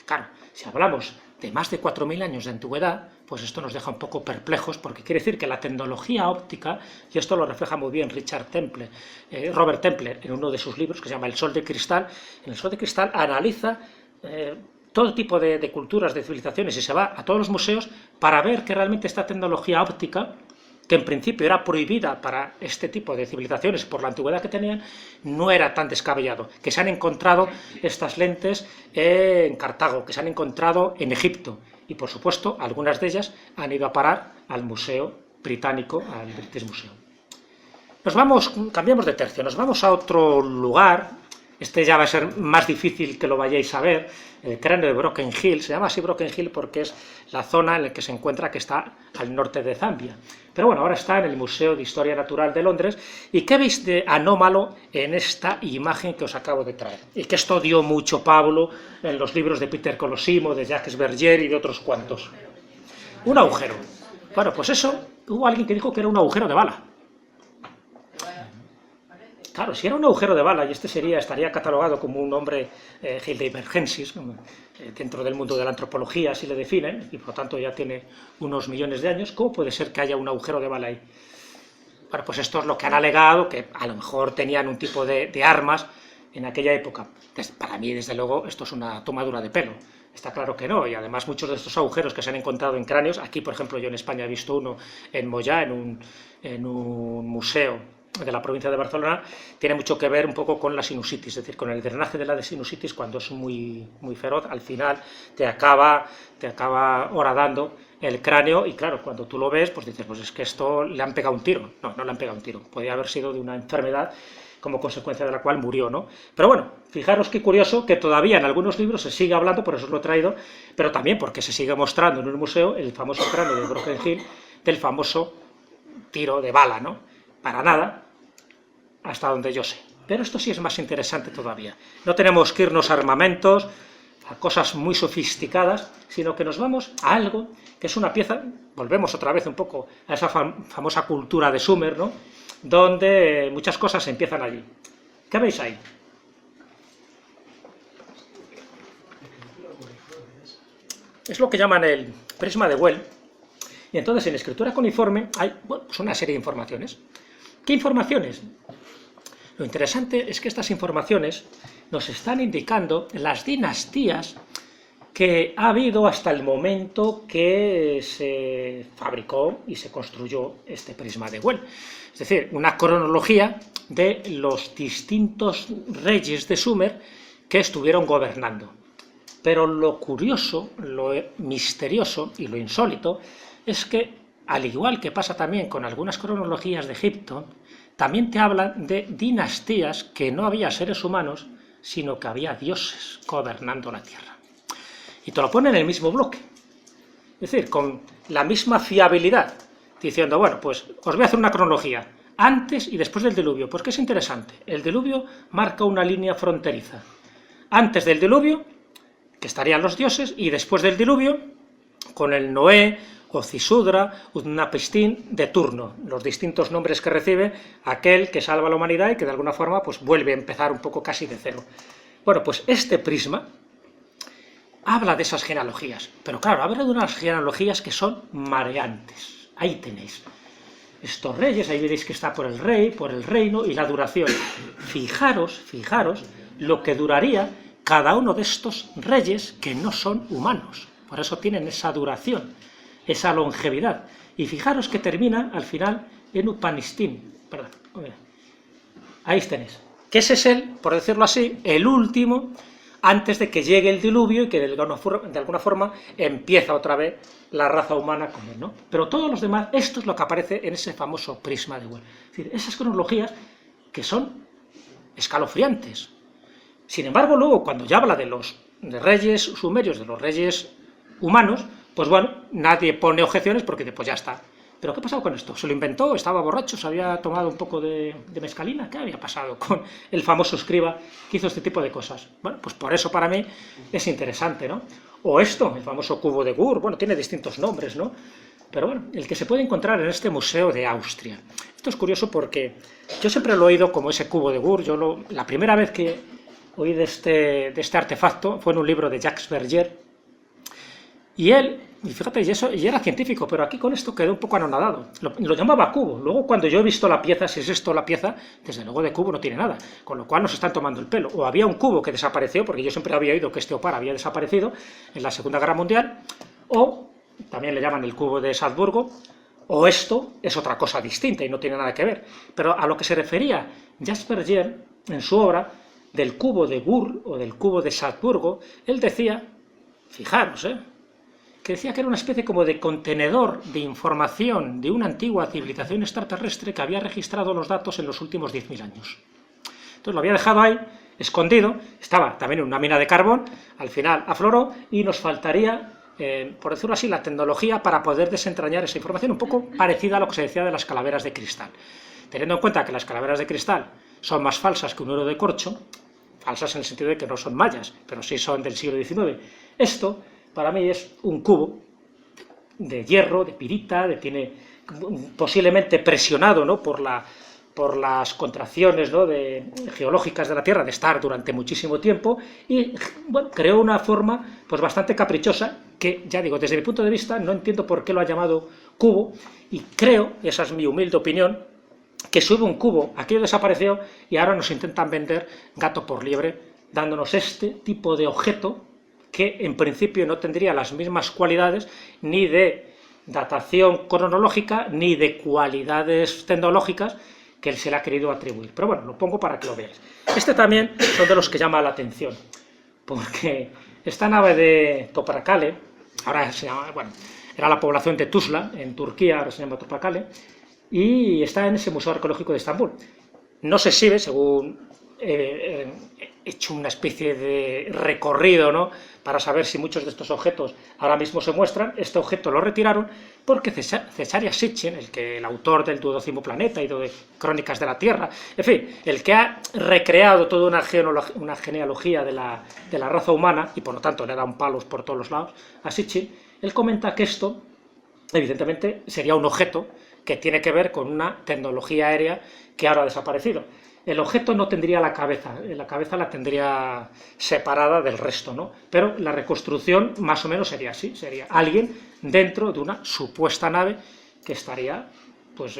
Claro, si hablamos de más de 4.000 años de antigüedad, pues esto nos deja un poco perplejos, porque quiere decir que la tecnología óptica, y esto lo refleja muy bien Robert Templer, en uno de sus libros que se llama El Sol de Cristal. En El Sol de Cristal analiza todo tipo de culturas, de civilizaciones, y se va a todos los museos para ver que realmente esta tecnología óptica, que en principio era prohibida para este tipo de civilizaciones por la antigüedad que tenían, no era tan descabellado, que se han encontrado estas lentes en Cartago, que se han encontrado en Egipto, y por supuesto algunas de ellas han ido a parar al Museo Británico, al British Museum. Cambiamos de tercio, nos vamos a otro lugar. Este ya va a ser más difícil que lo vayáis a ver, el cráneo de Broken Hill. Se llama así Broken Hill porque es la zona en la que se encuentra, que está al norte de Zambia. Pero bueno, ahora está en el Museo de Historia Natural de Londres. ¿Y qué veis de anómalo en esta imagen que os acabo de traer? Y que esto dio mucho Pablo en los libros de Peter Colosimo, de Jacques Berger y de otros cuantos. Un agujero. Bueno, pues eso, hubo alguien que dijo que era un agujero de bala. Claro, si era un agujero de bala, y este estaría catalogado como un hombre Heidelbergensis, dentro del mundo de la antropología, así le definen, y por lo tanto ya tiene unos millones de años, ¿cómo puede ser que haya un agujero de bala ahí? Bueno, pues esto es lo que han alegado, que a lo mejor tenían un tipo de armas en aquella época. Para mí, desde luego, esto es una tomadura de pelo. Está claro que no, y además muchos de estos agujeros que se han encontrado en cráneos, aquí por ejemplo yo en España he visto uno en Moyà, en un museo de la provincia de Barcelona, tiene mucho que ver un poco con la sinusitis, es decir, con el drenaje de la sinusitis. Cuando es muy feroz, al final te acaba horadando el cráneo, y claro, cuando tú lo ves, pues dices, pues es que esto le han pegado un tiro. No, no le han pegado un tiro, podría haber sido de una enfermedad como consecuencia de la cual murió, ¿no? Pero bueno, fijaros qué curioso que todavía en algunos libros se sigue hablando, por eso os lo he traído, pero también porque se sigue mostrando en un museo el famoso cráneo de Broken Hill, del famoso tiro de bala, ¿no? Para nada, hasta donde yo sé. Pero esto sí es más interesante todavía. No tenemos que irnos a armamentos, a cosas muy sofisticadas, sino que nos vamos a algo que es una pieza, volvemos otra vez un poco a esa famosa cultura de Sumer, ¿no? Donde muchas cosas empiezan allí. ¿Qué veis ahí? Es lo que llaman el prisma de Well, y entonces en escritura cuneiforme hay pues una serie de informaciones. ¿Qué informaciones? Lo interesante es que estas informaciones nos están indicando las dinastías que ha habido hasta el momento que se fabricó y se construyó este prisma de Well. Es decir, una cronología de los distintos reyes de Sumer que estuvieron gobernando. Pero lo curioso, lo misterioso y lo insólito es que, al igual que pasa también con algunas cronologías de Egipto, también te hablan de dinastías que no había seres humanos, sino que había dioses gobernando la tierra. Y te lo ponen en el mismo bloque. Es decir, con la misma fiabilidad, diciendo, bueno, pues os voy a hacer una cronología, antes y después del diluvio. Pues que es interesante, el diluvio marca una línea fronteriza. Antes del diluvio, que estarían los dioses, y después del diluvio, con el Noé, o Cisudra, Utnapishtim de turno, los distintos nombres que recibe aquel que salva a la humanidad y que de alguna forma pues vuelve a empezar un poco casi de cero. Bueno, pues este prisma habla de esas genealogías, pero claro, habla de unas genealogías que son mareantes. Ahí tenéis estos reyes, ahí veréis que está por el rey, por el reino y la duración. Fijaros lo que duraría cada uno de estos reyes que no son humanos, por eso tienen esa duración, esa longevidad. Y fijaros que termina al final en Upanishtim. Perdón, ahí tenéis. Que ese es por decirlo así, el último antes de que llegue el diluvio y que de alguna forma empieza otra vez la raza humana con él, ¿no? Pero todos los demás, esto es lo que aparece en ese famoso prisma de Well. Es decir, esas cronologías que son escalofriantes. Sin embargo, luego, cuando ya habla de los reyes sumerios, de los reyes humanos, pues bueno, nadie pone objeciones porque pues ya está. ¿Pero qué ha pasado con esto? ¿Se lo inventó? ¿Estaba borracho? ¿Se había tomado un poco de mescalina? ¿Qué había pasado con el famoso escriba que hizo este tipo de cosas? Bueno, pues por eso para mí es interesante, ¿no? O esto, el famoso cubo de Gur, bueno, tiene distintos nombres, ¿no? Pero bueno, el que se puede encontrar en este museo de Austria. Esto es curioso porque yo siempre lo he oído como ese cubo de Gur. La primera vez que oí de este artefacto fue en un libro de Jacques Verger. Y él, y fíjate, y era científico, pero aquí con esto quedó un poco anonadado. Lo llamaba cubo. Luego, cuando yo he visto la pieza, si es esto la pieza, desde luego de cubo no tiene nada, con lo cual nos están tomando el pelo. O había un cubo que desapareció, porque yo siempre había oído que este Opar había desaparecido en la Segunda Guerra Mundial, o también le llaman el cubo de Salzburgo, o esto es otra cosa distinta y no tiene nada que ver. Pero a lo que se refería Jacques Verger en su obra del cubo de Gur o del cubo de Salzburgo, él decía, fijaros, que decía que era una especie como de contenedor de información de una antigua civilización extraterrestre que había registrado los datos en los últimos 10.000 años. Entonces lo había dejado ahí, escondido, estaba también en una mina de carbón, al final afloró y nos faltaría, por decirlo así, la tecnología para poder desentrañar esa información, un poco parecida a lo que se decía de las calaveras de cristal. Teniendo en cuenta que las calaveras de cristal son más falsas que un oro de corcho, falsas en el sentido de que no son mayas, pero sí son del siglo XIX, esto para mí es un cubo de hierro, de pirita, tiene posiblemente presionado, ¿no?, por las contracciones, ¿no?, geológicas de la Tierra, de estar durante muchísimo tiempo, y bueno, creó una forma pues bastante caprichosa, que ya digo, desde mi punto de vista, no entiendo por qué lo ha llamado cubo, y creo, esa es mi humilde opinión, que si hubo un cubo, aquello desapareció, y ahora nos intentan vender gato por liebre, dándonos este tipo de objeto, que en principio no tendría las mismas cualidades ni de datación cronológica ni de cualidades tecnológicas que él se le ha querido atribuir. Pero bueno, lo pongo para que lo veáis. Este también son de los que llama la atención, porque esta nave de Toprakale, ahora se llama, bueno, era la población de Tuzla, en Turquía, ahora se llama Toprakale, y está en ese Museo Arqueológico de Estambul. No se exhibe, según he hecho una especie de recorrido, ¿no?, para saber si muchos de estos objetos ahora mismo se muestran. Este objeto lo retiraron porque Cesárea Sitchin, el autor del 12º planeta y de Crónicas de la Tierra, en fin, el que ha recreado toda una genealogía de la raza humana, y por lo tanto le da un palos por todos los lados a Sitchin, él comenta que esto, evidentemente, sería un objeto que tiene que ver con una tecnología aérea que ahora ha desaparecido. El objeto no tendría la cabeza la tendría separada del resto, ¿no? Pero la reconstrucción más o menos sería así, sería alguien dentro de una supuesta nave que estaría, pues,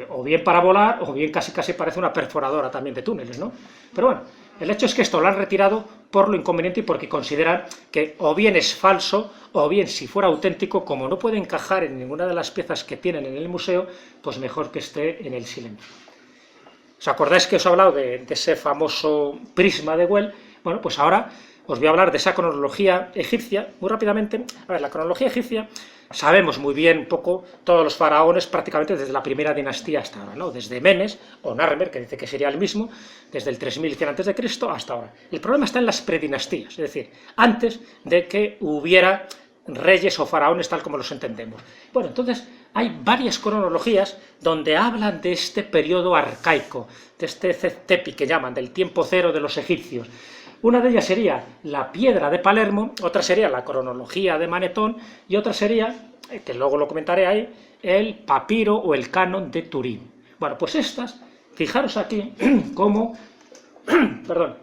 o bien para volar, o bien casi parece una perforadora también de túneles, ¿no? Pero bueno, el hecho es que esto lo han retirado por lo inconveniente y porque consideran que o bien es falso, o bien, si fuera auténtico, como no puede encajar en ninguna de las piezas que tienen en el museo, pues mejor que esté en el silencio. ¿Os acordáis que os he hablado de ese famoso prisma de Well? Bueno, pues ahora os voy a hablar de esa cronología egipcia, muy rápidamente. A ver, la cronología egipcia, sabemos muy bien un poco todos los faraones prácticamente desde la primera dinastía hasta ahora, ¿no? Desde Menes o Narmer, que dice que sería el mismo, desde el 3100 a.C. hasta ahora. El problema está en las predinastías, es decir, antes de que hubiera reyes o faraones tal como los entendemos. Bueno, entonces hay varias cronologías donde hablan de este periodo arcaico, de este Tepi que llaman, del tiempo cero de los egipcios. Una de ellas sería la piedra de Palermo, otra sería la cronología de Manetón y otra sería, que luego lo comentaré ahí, el papiro o el canon de Turín. Bueno, pues estas, fijaros aquí cómo, perdón,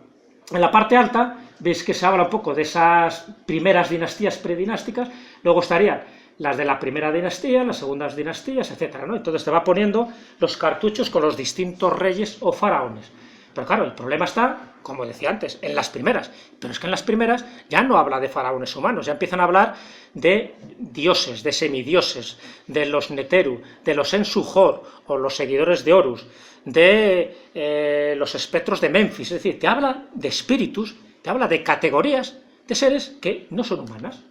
en la parte alta veis que se habla un poco de esas primeras dinastías predinásticas, luego estarían las de la primera dinastía, las segundas dinastías, etcétera, ¿no? Entonces te va poniendo los cartuchos con los distintos reyes o faraones. Pero claro, el problema está, como decía antes, en las primeras. Pero es que en las primeras ya no habla de faraones humanos, ya empiezan a hablar de dioses, de semidioses, de los Neteru, de los Ensu-Hor, o los seguidores de Horus, de los espectros de Memphis. Es decir, te habla de espíritus, te habla de categorías de seres que no son humanas.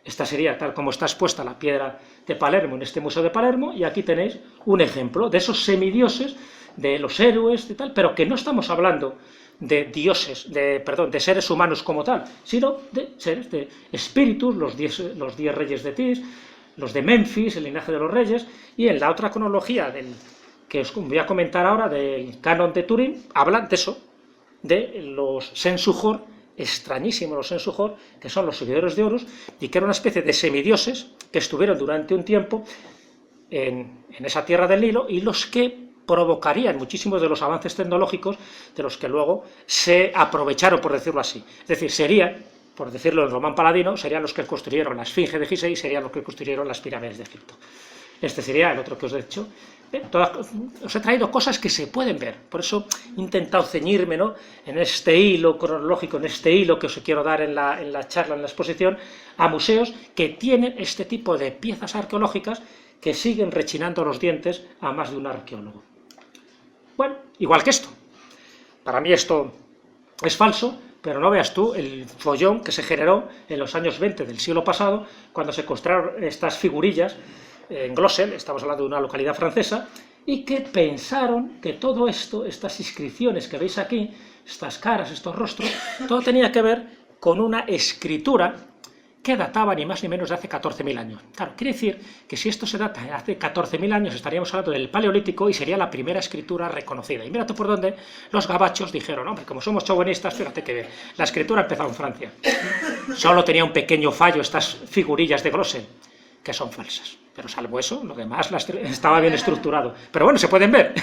Esta sería tal como está expuesta la piedra de Palermo en este museo de Palermo, y aquí tenéis un ejemplo de esos semidioses, de los héroes, de tal, pero que no estamos hablando de dioses, de seres humanos como tal, sino de seres, de espíritus, los 10 reyes de Tis, los de Memphis, el linaje de los reyes, y en la otra cronología que os voy a comentar ahora, del canon de Turín, hablan de eso, de los Sensujor, extrañísimos los Sensujor, que son los seguidores de Horus, y que eran una especie de semidioses que estuvieron durante un tiempo en esa tierra del Nilo, y los que provocarían muchísimos de los avances tecnológicos de los que luego se aprovecharon, por decirlo así. Es decir, serían, por decirlo en román paladino, serían los que construyeron la Esfinge de Gizeh y serían los que construyeron las pirámides de Egipto. Este sería el otro que os he dicho. Os he traído cosas que se pueden ver, por eso he intentado ceñirme, ¿no?, en este hilo cronológico, en este hilo que os quiero dar en la charla, en la exposición, a museos que tienen este tipo de piezas arqueológicas que siguen rechinando los dientes a más de un arqueólogo. Bueno, igual que esto. Para mí esto es falso, pero no veas tú el follón que se generó en los años 20 del siglo pasado, cuando se construyeron estas figurillas en Glossel, estamos hablando de una localidad francesa, y que pensaron que todo esto, estas inscripciones que veis aquí, estas caras, estos rostros, todo tenía que ver con una escritura que databa ni más ni menos de hace 14.000 años. Claro, quiere decir que si esto se data de hace 14.000 años, estaríamos hablando del Paleolítico y sería la primera escritura reconocida. Y mírate por dónde los gabachos dijeron, hombre, como somos chauvinistas, fíjate que la escritura empezó en Francia. Solo tenía un pequeño fallo estas figurillas de Glossel, que son falsas. Pero salvo eso, lo demás estaba bien estructurado. Pero bueno, se pueden ver.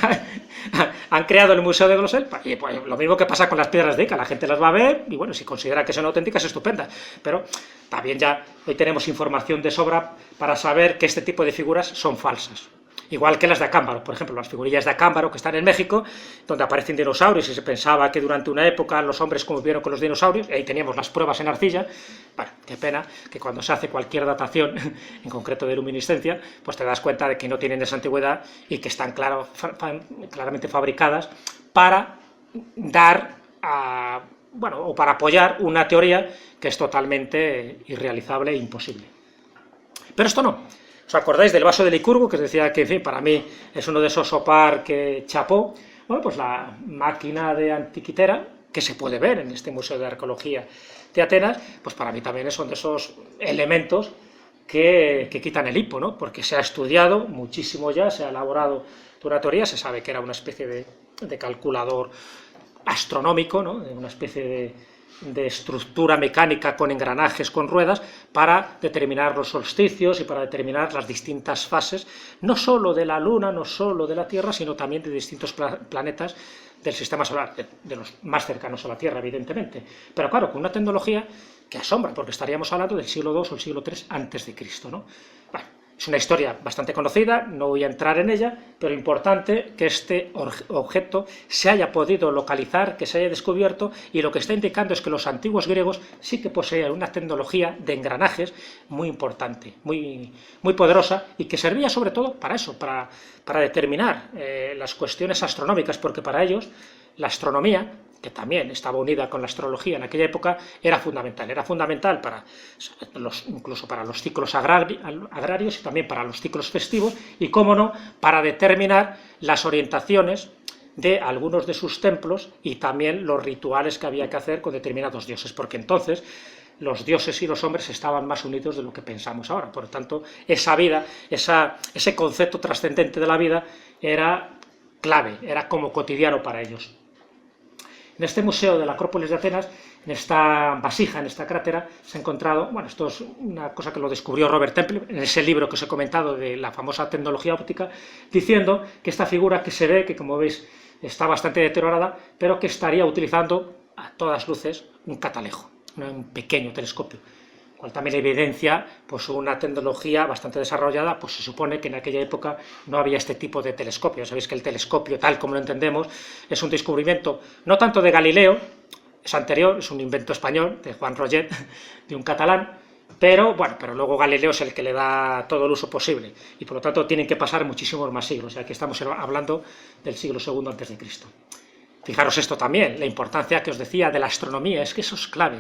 Han creado el Museo de Glossel, y pues lo mismo que pasa con las piedras de Ica, la gente las va a ver, y bueno, si considera que son auténticas, estupendas. Pero también ya hoy tenemos información de sobra para saber que este tipo de figuras son falsas. Igual que las de Acámbaro, por ejemplo, las figurillas de Acámbaro que están en México, donde aparecen dinosaurios y se pensaba que durante una época los hombres convivieron con los dinosaurios, y ahí teníamos las pruebas en arcilla. Bueno, qué pena que cuando se hace cualquier datación, en concreto de luminiscencia, pues te das cuenta de que no tienen esa antigüedad y que están claramente fabricadas para dar o para apoyar una teoría que es totalmente irrealizable e imposible. Pero esto no. ¿Os acordáis del vaso de Licurgo, que os decía que, en fin, para mí es uno de esos sopar que chapó? Bueno, pues la máquina de antiquitera, que se puede ver en este Museo de Arqueología de Atenas, pues para mí también son de esos elementos que quitan el hipo, ¿no? Porque se ha estudiado muchísimo ya, se ha elaborado una teoría, se sabe que era una especie de calculador astronómico, ¿no?, una especie de estructura mecánica con engranajes, con ruedas, para determinar los solsticios y para determinar las distintas fases, no solo de la Luna, no solo de la Tierra, sino también de distintos planetas del sistema solar, de los más cercanos a la Tierra, evidentemente. Pero claro, con una tecnología que asombra, porque estaríamos hablando del siglo II o el siglo III antes de Cristo, ¿no? Bueno, es una historia bastante conocida, no voy a entrar en ella, pero importante que este objeto se haya podido localizar, que se haya descubierto, y lo que está indicando es que los antiguos griegos sí que poseían una tecnología de engranajes muy importante, muy poderosa, y que servía sobre todo para eso, para determinar las cuestiones astronómicas, porque para ellos la astronomía, que también estaba unida con la astrología en aquella época, era fundamental para incluso para los ciclos agrarios y también para los ciclos festivos, y, cómo no, para determinar las orientaciones de algunos de sus templos y también los rituales que había que hacer con determinados dioses, porque entonces los dioses y los hombres estaban más unidos de lo que pensamos ahora. Por lo tanto, esa vida, ese concepto trascendente de la vida era clave, era como cotidiano para ellos. En este museo de la Acrópolis de Atenas, en esta vasija, en esta crátera, se ha encontrado, bueno, esto es una cosa que lo descubrió Robert Temple, en ese libro que os he comentado de la famosa tecnología óptica, diciendo que esta figura que se ve, que como veis está bastante deteriorada, pero que estaría utilizando a todas luces un catalejo, un pequeño telescopio, cual también evidencia pues una tecnología bastante desarrollada, pues se supone que en aquella época no había este tipo de telescopio. Sabéis que el telescopio, tal como lo entendemos, es un descubrimiento no tanto de Galileo, es anterior, es un invento español, de Juan Roget, de un catalán, pero luego Galileo es el que le da todo el uso posible, y por lo tanto tienen que pasar muchísimos más siglos, aquí estamos hablando del siglo II a.C. Fijaros esto también, la importancia que os decía de la astronomía, es que eso es clave.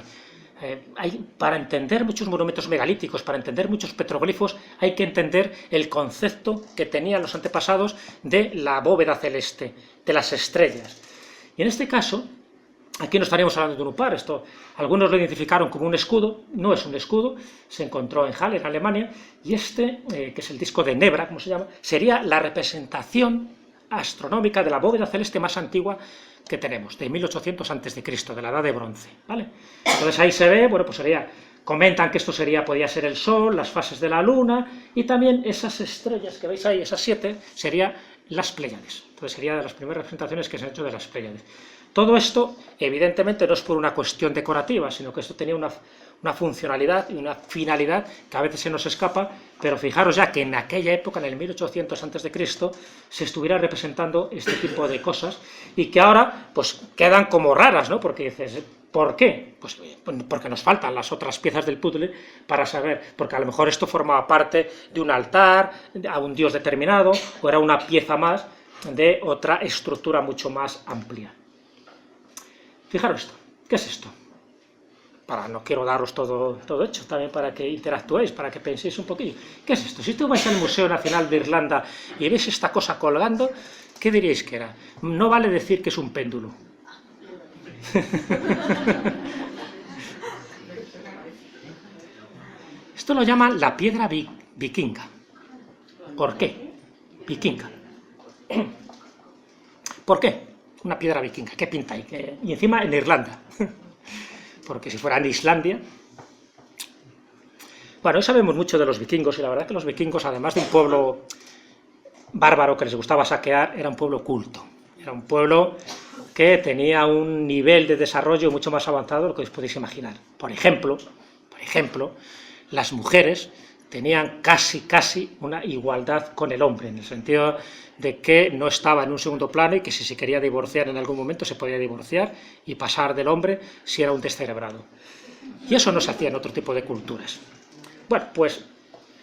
Para entender muchos monumentos megalíticos, para entender muchos petroglifos, hay que entender el concepto que tenían los antepasados de la bóveda celeste, de las estrellas. Y en este caso, aquí no estaríamos hablando de un upar, esto algunos lo identificaron como un escudo, no es un escudo, se encontró en Halle, en Alemania, y este, que es el disco de Nebra, como se llama, sería la representación astronómica de la bóveda celeste más antigua que tenemos, de 1800 a.C., de la Edad de Bronce, ¿vale? Entonces ahí se ve, bueno, pues comentan que esto podía ser el Sol, las fases de la Luna, y también esas estrellas que veis ahí, esas 7, serían las Pléyades. Entonces sería de las primeras representaciones que se han hecho de las Pléyades. Todo esto, evidentemente, no es por una cuestión decorativa, sino que esto tenía una funcionalidad y una finalidad que a veces se nos escapa, pero fijaros ya que en aquella época, en el 1800 a.C., se estuviera representando este tipo de cosas, y que ahora pues quedan como raras, ¿no? Porque dices, ¿por qué? Pues porque nos faltan las otras piezas del puzzle para saber, porque a lo mejor esto formaba parte de un altar, a un dios determinado, o era una pieza más de otra estructura mucho más amplia. Fijaros esto, ¿qué es esto? No quiero daros todo hecho, también para que interactuéis, para que penséis un poquillo. ¿Qué es esto? Si tú vais al Museo Nacional de Irlanda y veis esta cosa colgando, ¿qué diríais que era? No vale decir que es un péndulo. Esto lo llaman la piedra vikinga. ¿Por qué? Vikinga. ¿Por qué? Una piedra vikinga, ¿qué pinta ahí? Y encima en Irlanda. Porque si fuera en Islandia... Bueno, hoy sabemos mucho de los vikingos, y la verdad es que los vikingos, además de un pueblo bárbaro que les gustaba saquear, era un pueblo culto. Era un pueblo que tenía un nivel de desarrollo mucho más avanzado de lo que os podéis imaginar. Por ejemplo, las mujeres tenían casi una igualdad con el hombre, en el sentido de que no estaba en un segundo plano, y que si se quería divorciar en algún momento se podía divorciar y pasar del hombre si era un descerebrado. Y eso no se hacía en otro tipo de culturas. Bueno, pues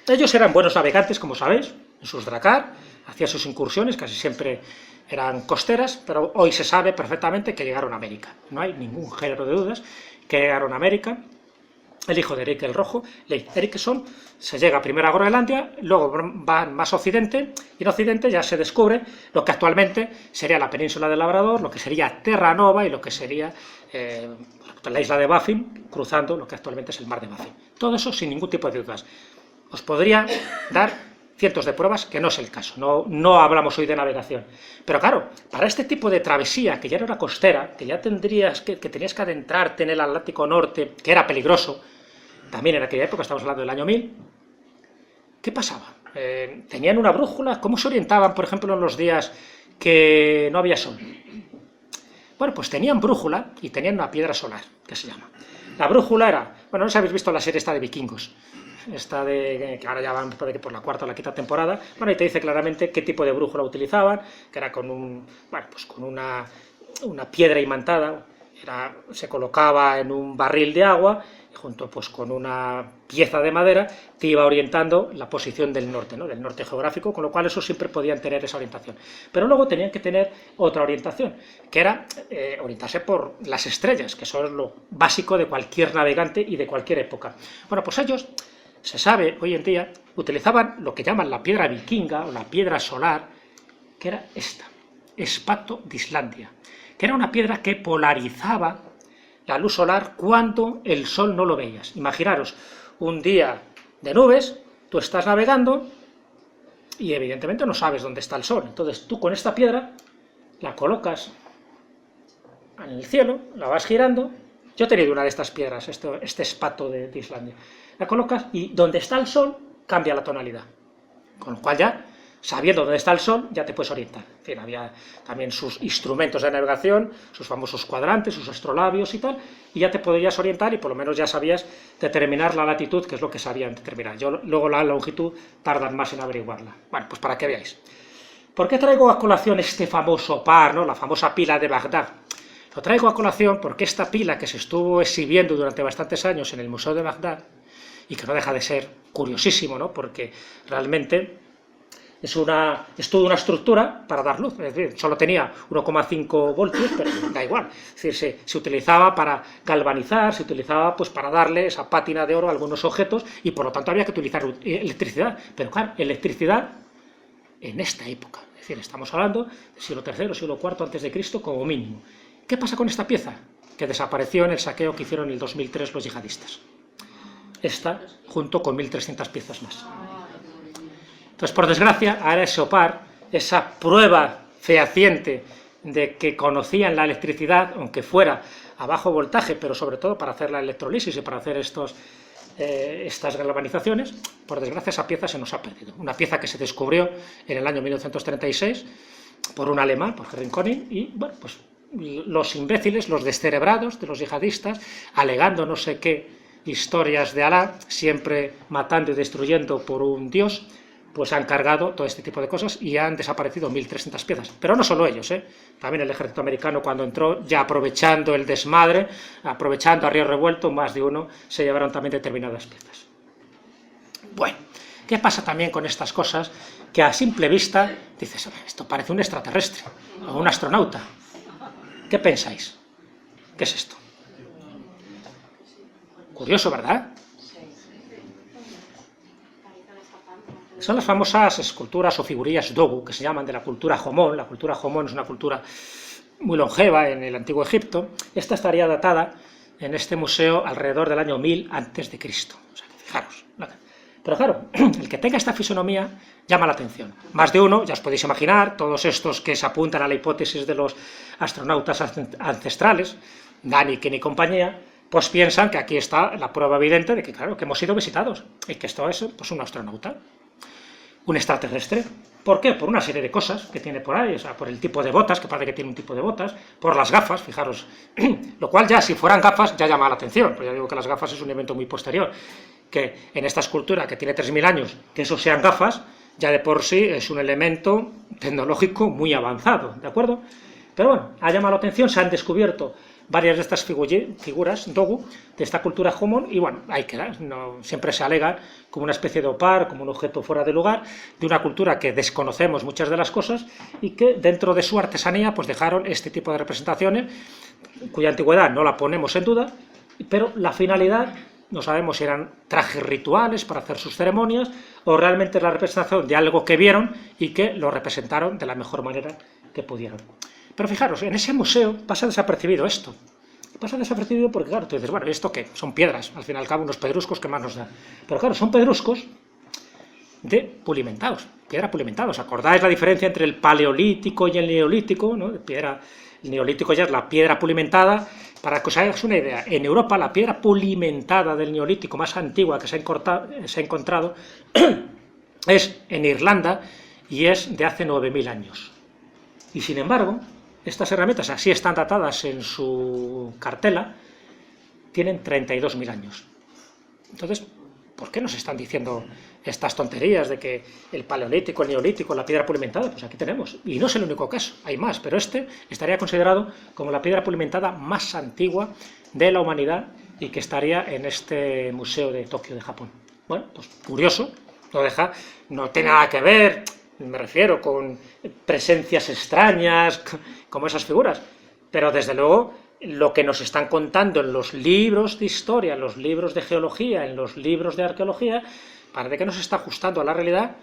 ellos eran buenos navegantes, como sabéis, en sus dracar, hacían sus incursiones, casi siempre eran costeras, pero hoy se sabe perfectamente que llegaron a América. No hay ningún género de dudas que llegaron a América. El hijo de Eric el Rojo, Leif Erikson, se llega primero a Groenlandia, luego van más a Occidente, y en Occidente ya se descubre lo que actualmente sería la península del Labrador, lo que sería Terra Nova y lo que sería la isla de Baffin, cruzando lo que actualmente es el mar de Baffin. Todo eso sin ningún tipo de dudas. Os podría dar cientos de pruebas, que no es el caso, no hablamos hoy de navegación. Pero claro, para este tipo de travesía, que ya no era costera, que ya tenías que adentrarte en el Atlántico Norte, que era peligroso, también en aquella época, estamos hablando del año 1000, ¿qué pasaba? ¿Tenían una brújula? ¿Cómo se orientaban, por ejemplo, en los días que no había sol? Bueno, pues tenían brújula y tenían una piedra solar, que se llama. La brújula era, bueno, no sé si habéis visto la serie esta de Vikingos, que ahora ya van por la cuarta o la quinta temporada, bueno, y te dice claramente qué tipo de brújula utilizaban, que era con una piedra imantada, se colocaba en un barril de agua, y junto con una pieza de madera te iba orientando la posición del norte, ¿no? Del norte geográfico, con lo cual eso siempre podían tener esa orientación. Pero luego tenían que tener otra orientación, que era orientarse por las estrellas, que eso es lo básico de cualquier navegante y de cualquier época. Bueno, pues ellos, se sabe hoy en día, utilizaban lo que llaman la piedra vikinga o la piedra solar, que era esta, Espato de Islandia, que era una piedra que polarizaba la luz solar cuando el sol no lo veías. Imaginaros, un día de nubes, tú estás navegando y evidentemente no sabes dónde está el sol. Entonces tú con esta piedra la colocas en el cielo, la vas girando. Yo he tenido una de estas piedras, este espato de Islandia. La colocas y donde está el sol cambia la tonalidad. Con lo cual ya, sabiendo dónde está el sol, ya te puedes orientar. En fin, había también sus instrumentos de navegación, sus famosos cuadrantes, sus astrolabios y tal, y ya te podías orientar y por lo menos ya sabías determinar la latitud, que es lo que sabían determinar. Luego la longitud tardan más en averiguarla. Bueno, pues para que veáis. ¿Por qué traigo a colación este famoso par, ¿no? La famosa pila de Bagdad? Lo traigo a colación porque esta pila que se estuvo exhibiendo durante bastantes años en el Museo de Bagdad, y que no deja de ser curiosísimo, ¿no? Porque realmente es toda una estructura para dar luz, es decir, solo tenía 1,5 voltios, pero da igual, es decir, se utilizaba para galvanizar, se utilizaba pues para darle esa pátina de oro a algunos objetos, y por lo tanto había que utilizar electricidad, pero claro, electricidad en esta época, es decir, estamos hablando del siglo III, siglo IV a.C. como mínimo. ¿Qué pasa con esta pieza? que desapareció en el saqueo que hicieron en el 2003 los yihadistas. Esta, junto con 1.300 piezas más. Entonces, por desgracia, ahora ese OPAR, esa prueba fehaciente de que conocían la electricidad, aunque fuera a bajo voltaje, pero sobre todo para hacer la electrolisis y para hacer estas galvanizaciones, por desgracia esa pieza se nos ha perdido. Una pieza que se descubrió en el año 1936 por un alemán, por Henry Koning, y bueno, pues los imbéciles, los descerebrados de los yihadistas, alegando no sé qué historias de Alá, siempre matando y destruyendo por un dios, pues han cargado todo este tipo de cosas y han desaparecido 1.300 piezas. Pero no solo ellos, también el ejército americano, cuando entró, ya aprovechando el desmadre, aprovechando a río revuelto, más de uno se llevaron también determinadas piezas. Bueno, ¿qué pasa también con estas cosas? Que a simple vista dices, esto parece un extraterrestre o un astronauta. ¿Qué pensáis? ¿Qué es esto? Curioso, ¿verdad? Son las famosas esculturas o figurillas Dogu, que se llaman de la cultura Jomón. La cultura Jomón es una cultura muy longeva en el Antiguo Egipto. Esta estaría datada en este museo alrededor del año 1000 a.C. O sea, fijaros. Pero claro, el que tenga esta fisonomía llama la atención. Más de uno, ya os podéis imaginar, todos estos que se apuntan a la hipótesis de los astronautas ancestrales, Daniken y compañía, pues piensan que aquí está la prueba evidente de que, claro, que hemos sido visitados y que esto es pues, un astronauta. Un extraterrestre. ¿Por qué? Por una serie de cosas que tiene por ahí, o sea, por el tipo de botas, que parece que tiene un tipo de botas, por las gafas, fijaros, lo cual ya, si fueran gafas, ya llama la atención, pues ya digo que las gafas es un evento muy posterior, que en esta escultura, que tiene 3.000 años, que eso sean gafas, ya de por sí es un elemento tecnológico muy avanzado, ¿de acuerdo? Pero bueno, ha llamado la atención, se han descubierto varias de estas figuras, Dogu, de esta cultura Jomón, y bueno, ahí queda, no, siempre se alega como una especie de opar, como un objeto fuera de lugar, de una cultura que desconocemos muchas de las cosas, y que dentro de su artesanía pues dejaron este tipo de representaciones, cuya antigüedad no la ponemos en duda, pero la finalidad, no sabemos si eran trajes rituales para hacer sus ceremonias, o realmente la representación de algo que vieron, y que lo representaron de la mejor manera que pudieron. Pero fijaros, en ese museo pasa desapercibido esto. Pasa desapercibido porque, claro, tú dices, bueno, ¿y esto qué? Son piedras, al fin y al cabo, unos pedruscos que más nos dan. Pero claro, son pedruscos de pulimentados, piedra pulimentada. ¿Os acordáis la diferencia entre el paleolítico y el neolítico? ¿No? El neolítico ya es la piedra pulimentada. Para que os hagáis una idea, en Europa la piedra pulimentada del neolítico más antigua que se ha encontrado es en Irlanda y es de hace 9.000 años. Y sin embargo, estas herramientas, así están datadas en su cartela, tienen 32.000 años. Entonces, ¿por qué nos están diciendo estas tonterías de que el paleolítico, el neolítico, la piedra pulimentada? Pues aquí tenemos. Y no es el único caso, hay más, pero este estaría considerado como la piedra pulimentada más antigua de la humanidad y que estaría en este museo de Tokio, de Japón. Bueno, pues curioso, no tiene nada que ver, me refiero, con presencias extrañas, como esas figuras, pero desde luego lo que nos están contando en los libros de historia, en los libros de geología, en los libros de arqueología, parece que nos está ajustando a la realidad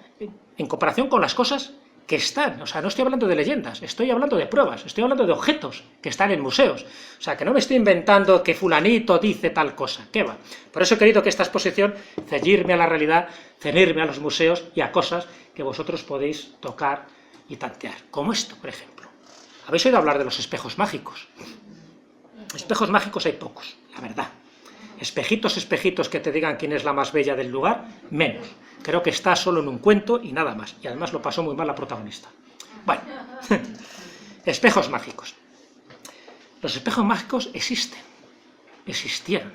en comparación con las cosas que están. O sea, no estoy hablando de leyendas, estoy hablando de pruebas, estoy hablando de objetos que están en museos. O sea, que no me estoy inventando que fulanito dice tal cosa, ¿qué va? Por eso he querido que esta exposición, ceñirme a la realidad, ceñirme a los museos y a cosas que vosotros podéis tocar y tantear. Como esto, por ejemplo. ¿Habéis oído hablar de los espejos mágicos? Espejos mágicos hay pocos, la verdad. Espejitos que te digan quién es la más bella del lugar, menos. Creo que está solo en un cuento y nada más. Y además lo pasó muy mal la protagonista. Bueno, espejos mágicos. Los espejos mágicos existieron.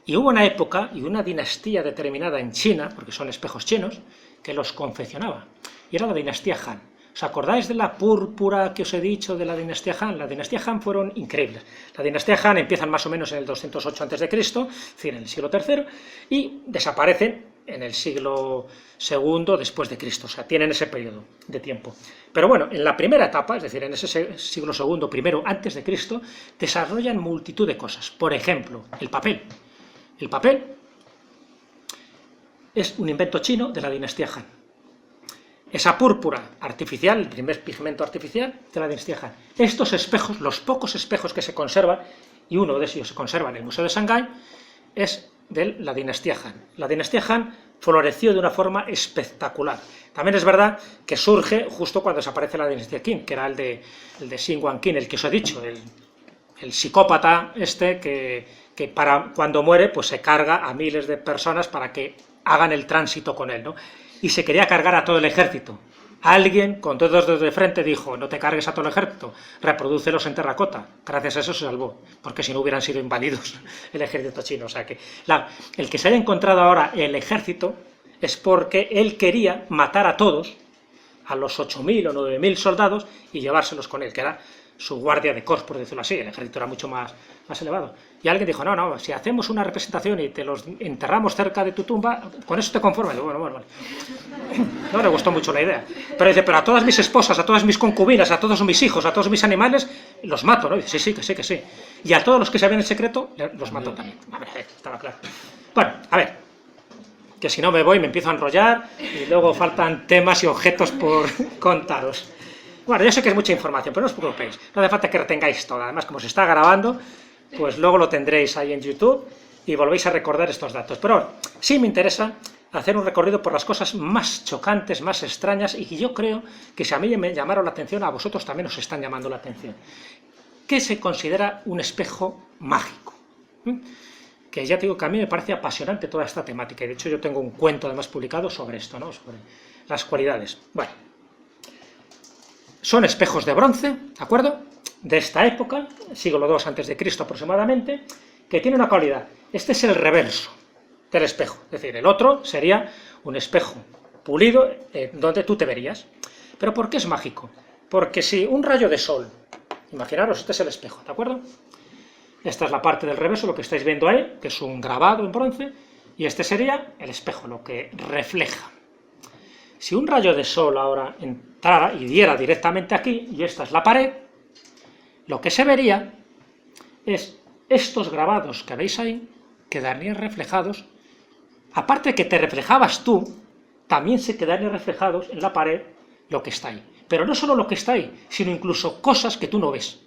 Y hubo una época y una dinastía determinada en China, porque son espejos chinos, que los confeccionaba. Y era la dinastía Han. ¿Os acordáis de la púrpura que os he dicho de la dinastía Han? La dinastía Han fueron increíbles. La dinastía Han empiezan más o menos en el 208 a.C., es decir, en el siglo III, y desaparecen en el siglo II después de Cristo. O sea, tienen ese periodo de tiempo. Pero bueno, en la primera etapa, es decir, en ese siglo II, primero antes de Cristo, desarrollan multitud de cosas. Por ejemplo, el papel. El papel es un invento chino de la dinastía Han. Esa púrpura artificial, el primer pigmento artificial de la dinastía Han. Estos espejos, los pocos espejos que se conservan, y uno de ellos se conserva en el Museo de Shanghái, es de la dinastía Han. La dinastía Han floreció de una forma espectacular. También es verdad que surge justo cuando desaparece la dinastía Qin, que era el de Xin Huangqin, el que os he dicho, el psicópata este que para cuando muere pues se carga a miles de personas para que hagan el tránsito con él, ¿no? Y se quería cargar a todo el ejército. Alguien con dos dedos de frente dijo, no te cargues a todo el ejército, reprodúcelos en terracota. Gracias a eso se salvó, porque si no hubieran sido invadidos el ejército chino. O sea que el que se haya encontrado ahora el ejército es porque él quería matar a todos, a los 8.000 o 9.000 soldados, y llevárselos con él, que era su guardia de corps, por decirlo así. El ejército era mucho más elevado. Y alguien dijo, no, si hacemos una representación y te los enterramos cerca de tu tumba, con eso te conformas. Bueno, vale. No le gustó mucho la idea. Pero dice, pero a todas mis esposas, a todas mis concubinas, a todos mis hijos, a todos mis animales, los mato, ¿no? Y dice, sí, que sí. Y a todos los que sabían el secreto, los mató también. A ver, estaba claro. Bueno, a ver, que si no me voy, me empiezo a enrollar y luego faltan temas y objetos por contaros. Bueno, yo sé que es mucha información, pero no os preocupéis, no hace falta que retengáis todo. Además, como se está grabando, pues luego lo tendréis ahí en YouTube y volvéis a recordar estos datos. Pero sí me interesa hacer un recorrido por las cosas más chocantes, más extrañas, y que yo creo que si a mí me llamaron la atención, a vosotros también os están llamando la atención. ¿Qué se considera un espejo mágico? Que ya te digo que a mí me parece apasionante toda esta temática, y de hecho yo tengo un cuento además publicado sobre esto, ¿no? Sobre las cualidades. Bueno, son espejos de bronce, ¿de acuerdo? De esta época, siglo II a.C. aproximadamente, que tiene una cualidad. Este es el reverso del espejo, es decir, el otro sería un espejo pulido donde tú te verías. ¿Pero por qué es mágico? Porque si un rayo de sol, imaginaros, este es el espejo, ¿de acuerdo? Esta es la parte del reverso, lo que estáis viendo ahí, que es un grabado en bronce, y este sería el espejo, lo que refleja. Si un rayo de sol ahora entrara y diera directamente aquí, y esta es la pared, lo que se vería es estos grabados que veis ahí, quedarían reflejados, aparte de que te reflejabas tú, también se quedarían reflejados en la pared lo que está ahí. Pero no solo lo que está ahí, sino incluso cosas que tú no ves.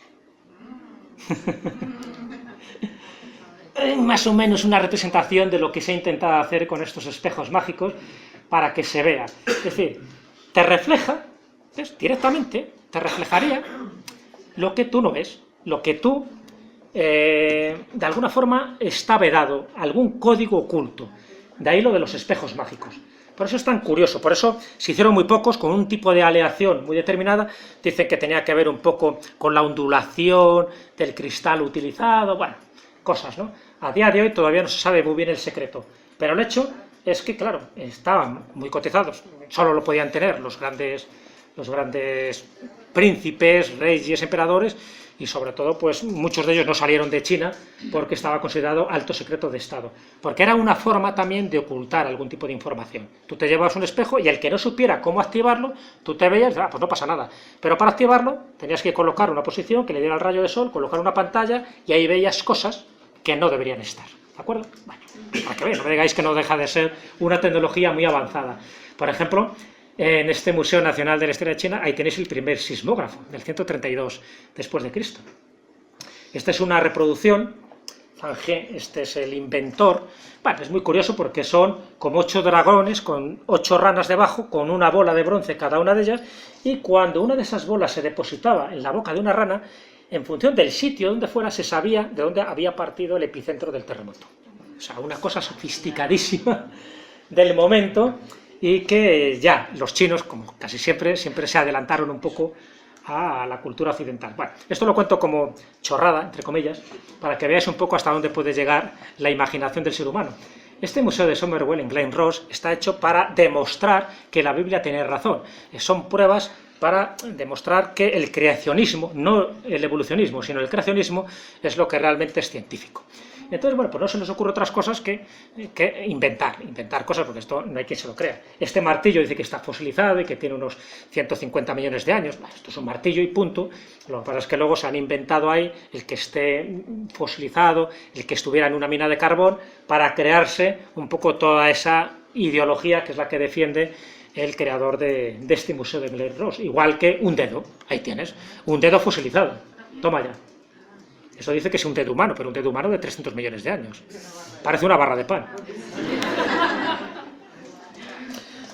Más o menos una representación de lo que se ha intentado hacer con estos espejos mágicos para que se vea. Es decir, te refleja, ¿ves? Directamente, te reflejaría lo que tú no ves, lo que tú, de alguna forma, está vedado, algún código oculto. De ahí lo de los espejos mágicos. Por eso es tan curioso, por eso se hicieron muy pocos, con un tipo de aleación muy determinada. Dicen que tenía que ver un poco con la ondulación del cristal utilizado, bueno, cosas, ¿no? A día de hoy todavía no se sabe muy bien el secreto, pero el hecho es que, claro, estaban muy cotizados, solo lo podían tener los grandes príncipes, reyes, emperadores, y sobre todo, pues muchos de ellos no salieron de China porque estaba considerado alto secreto de Estado, porque era una forma también de ocultar algún tipo de información. Tú te llevabas un espejo y el que no supiera cómo activarlo, tú te veías, pues no pasa nada, pero para activarlo tenías que colocar una posición que le diera el rayo de sol, colocar una pantalla y ahí veías cosas que no deberían estar, ¿de acuerdo? Bueno, para que veáis, no me digáis que no deja de ser una tecnología muy avanzada. Por ejemplo, en este Museo Nacional de la Historia de China, ahí tenéis el primer sismógrafo, del 132 después de Cristo. Esta es una reproducción, Fangé, este es el inventor. Bueno, es muy curioso porque son como 8 dragones con 8 ranas debajo, con una bola de bronce cada una de ellas, y cuando una de esas bolas se depositaba en la boca de una rana, en función del sitio donde fuera, se sabía de dónde había partido el epicentro del terremoto. O sea, una cosa sofisticadísima del momento, y que ya los chinos, como casi siempre se adelantaron un poco a la cultura occidental. Bueno, esto lo cuento como chorrada, entre comillas, para que veáis un poco hasta dónde puede llegar la imaginación del ser humano. Este museo de Somerville en Glen Ross está hecho para demostrar que la Biblia tiene razón. Son pruebas para demostrar que el creacionismo, no el evolucionismo, sino el creacionismo, es lo que realmente es científico. Entonces, bueno, pues no se nos ocurre otras cosas que inventar cosas, porque esto no hay quien se lo crea. Este martillo dice que está fosilizado y que tiene unos 150 millones de años. Bueno, esto es un martillo y punto. Lo que pasa es que luego se han inventado ahí el que esté fosilizado, el que estuviera en una mina de carbón, para crearse un poco toda esa ideología que es la que defiende el creador de este museo de Glen Ross. Igual que un dedo, ahí tienes, un dedo fosilizado. Toma ya. Eso dice que es un dedo humano, pero un dedo humano de 300 millones de años. Parece una barra de pan.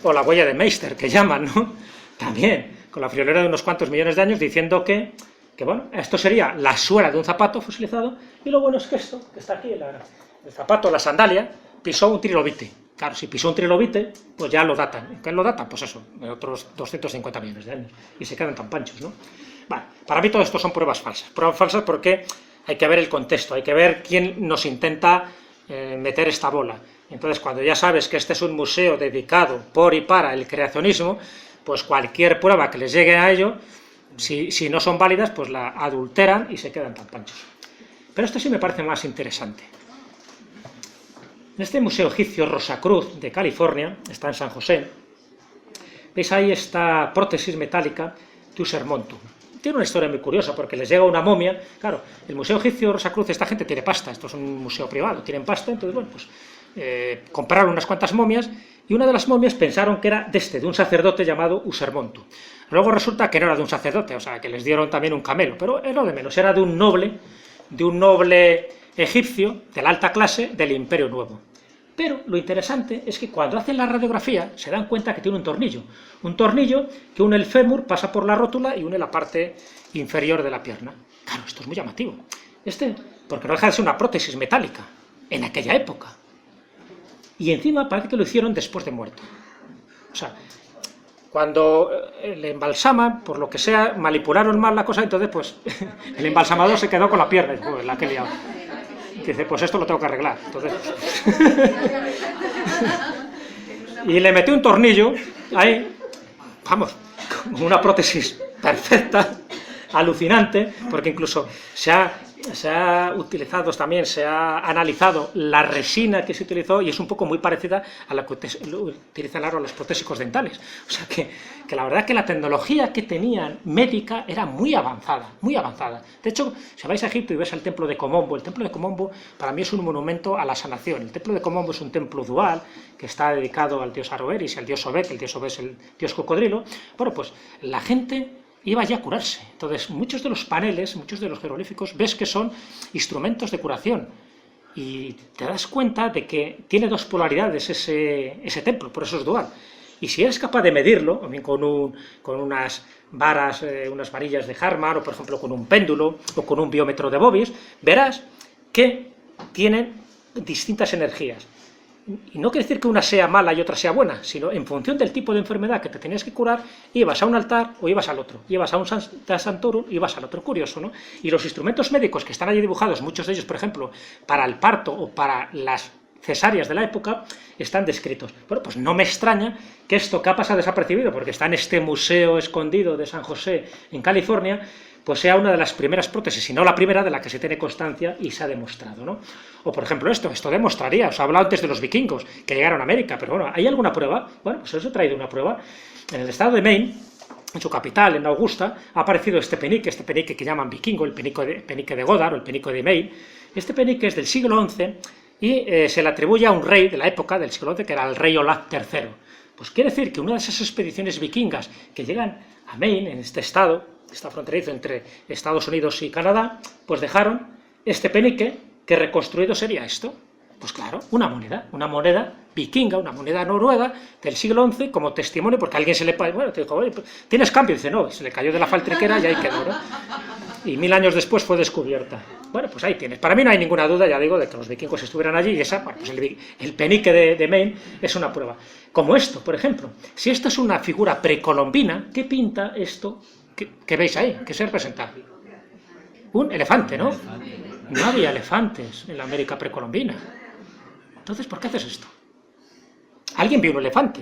O la huella de Meister, que llaman, ¿no? También, con la friolera de unos cuantos millones de años, diciendo que bueno, esto sería la suela de un zapato fosilizado, y lo bueno es que esto, que está aquí, el zapato, la sandalia, pisó un trilobite. Claro, si pisó un trilobite, pues ya lo datan. ¿Qué lo datan? Pues eso, de otros 250 millones de años. Y se quedan tan panchos, ¿no? Vale, para mí todo esto son pruebas falsas. Pruebas falsas porque hay que ver el contexto, hay que ver quién nos intenta meter esta bola. Entonces, cuando ya sabes que este es un museo dedicado por y para el creacionismo, pues cualquier prueba que les llegue a ello, si no son válidas, pues la adulteran y se quedan tan panchos. Pero esto sí me parece más interesante. En este Museo Egipcio Rosacruz de California, está en San José, veis ahí esta prótesis metálica Tusermontu. Tiene una historia muy curiosa, porque les llega una momia. Claro, el Museo Egipcio Rosacruz, esta gente tiene pasta, esto es un museo privado, tienen pasta, entonces, bueno, pues compraron unas cuantas momias, y una de las momias pensaron que era de un sacerdote llamado Usermontu. Luego resulta que no era de un sacerdote, o sea, que les dieron también un camelo, pero era de menos, era de un noble egipcio de la alta clase del Imperio Nuevo. Pero lo interesante es que cuando hacen la radiografía se dan cuenta que tiene un tornillo que une el fémur, pasa por la rótula y une la parte inferior de la pierna. Claro, esto es muy llamativo. Porque no deja de ser una prótesis metálica, en aquella época. Y encima parece que lo hicieron después de muerto. O sea, cuando le embalsaman, por lo que sea, manipularon mal la cosa, entonces pues el embalsamador se quedó con la pierna, pues la que he liado. Y dice, pues esto lo tengo que arreglar. Entonces, y le metió un tornillo ahí, vamos, como una prótesis perfecta, alucinante, porque incluso se ha utilizado también, se ha analizado la resina que se utilizó y es un poco muy parecida a la que utilizan ahora los protésicos dentales. O sea que la verdad que la tecnología que tenían médica era muy avanzada, muy avanzada. De hecho, si vais a Egipto y ves el templo de Komombo, el templo de Komombo para mí es un monumento a la sanación. El templo de Komombo es un templo dual que está dedicado al dios Aroeris y al dios Sobek. El dios Sobek es el dios cocodrilo. Bueno, pues la gente iba ya a curarse. Entonces, muchos de los paneles, muchos de los jeroglíficos, ves que son instrumentos de curación. Y te das cuenta de que tiene dos polaridades ese templo, por eso es dual. Y si eres capaz de medirlo, o bien con unas varas, unas varillas de Harman, o por ejemplo con un péndulo, o con un biómetro de Bobis, verás que tienen distintas energías. Y no quiere decir que una sea mala y otra sea buena, sino en función del tipo de enfermedad que te tenías que curar, ibas a un altar o ibas al otro, ibas a un Sancta Sanctorum y ibas al otro. Curioso, ¿no? Y los instrumentos médicos que están allí dibujados, muchos de ellos, por ejemplo, para el parto o para las cesáreas de la época, están descritos. Bueno, pues no me extraña que esto que ha pasado desapercibido, porque está en este museo escondido de San José, en California, pues sea una de las primeras prótesis, si no la primera, de la que se tiene constancia y se ha demostrado, ¿no? O por ejemplo esto demostraría, os he hablado antes de los vikingos, que llegaron a América, pero bueno, ¿hay alguna prueba? Bueno, pues os he traído una prueba. En el estado de Maine, en su capital, en Augusta, ha aparecido este penique que llaman vikingo, el penique de Goddard o el penique de Maine. Este penique es del siglo XI y se le atribuye a un rey de la época del siglo XI, que era el rey Olaf III. Pues quiere decir que una de esas expediciones vikingas que llegan a Maine, en este estado, está fronterizo entre Estados Unidos y Canadá, pues dejaron este penique, que reconstruido sería esto. Pues claro, una moneda vikinga, una moneda noruega del siglo XI como testimonio, porque a alguien se le... Bueno, te dijo, oye, ¿tienes cambio? Y dice, no, se le cayó de la faltriquera y ahí quedó, ¿no? Y 1000 años después fue descubierta. Bueno, pues ahí tienes. Para mí no hay ninguna duda, ya digo, de que los vikingos estuvieran allí y esa, pues el penique de Maine es una prueba. Como esto, por ejemplo. Si esto es una figura precolombina, ¿qué pinta esto que veis ahí? ¿Qué se representa? Un elefante, ¿no? No había elefantes en la América precolombina. Entonces, ¿por qué haces esto? Alguien vio un elefante.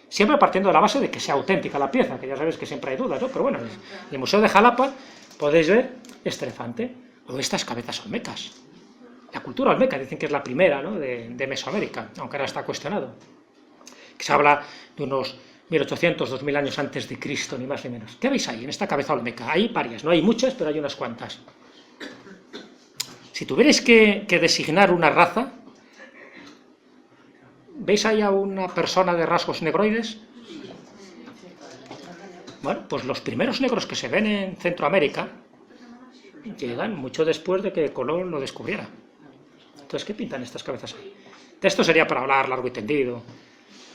Siempre partiendo de la base de que sea auténtica la pieza, que ya sabéis que siempre hay dudas, ¿no? Pero bueno, en el Museo de Jalapa podéis ver este elefante o estas cabezas olmecas. La cultura olmeca dicen que es la primera, ¿no?, de Mesoamérica, aunque ahora está cuestionado. Que se habla de unos 1800, 2000 años antes de Cristo, ni más ni menos. ¿Qué veis ahí, en esta cabeza olmeca? Hay varias, no hay muchas, pero hay unas cuantas. Si tuvierais que designar una raza, ¿veis ahí a una persona de rasgos negroides? Bueno, pues los primeros negros que se ven en Centroamérica llegan mucho después de que Colón lo descubriera. Entonces, ¿qué pintan estas cabezas ahí? De esto sería para hablar largo y tendido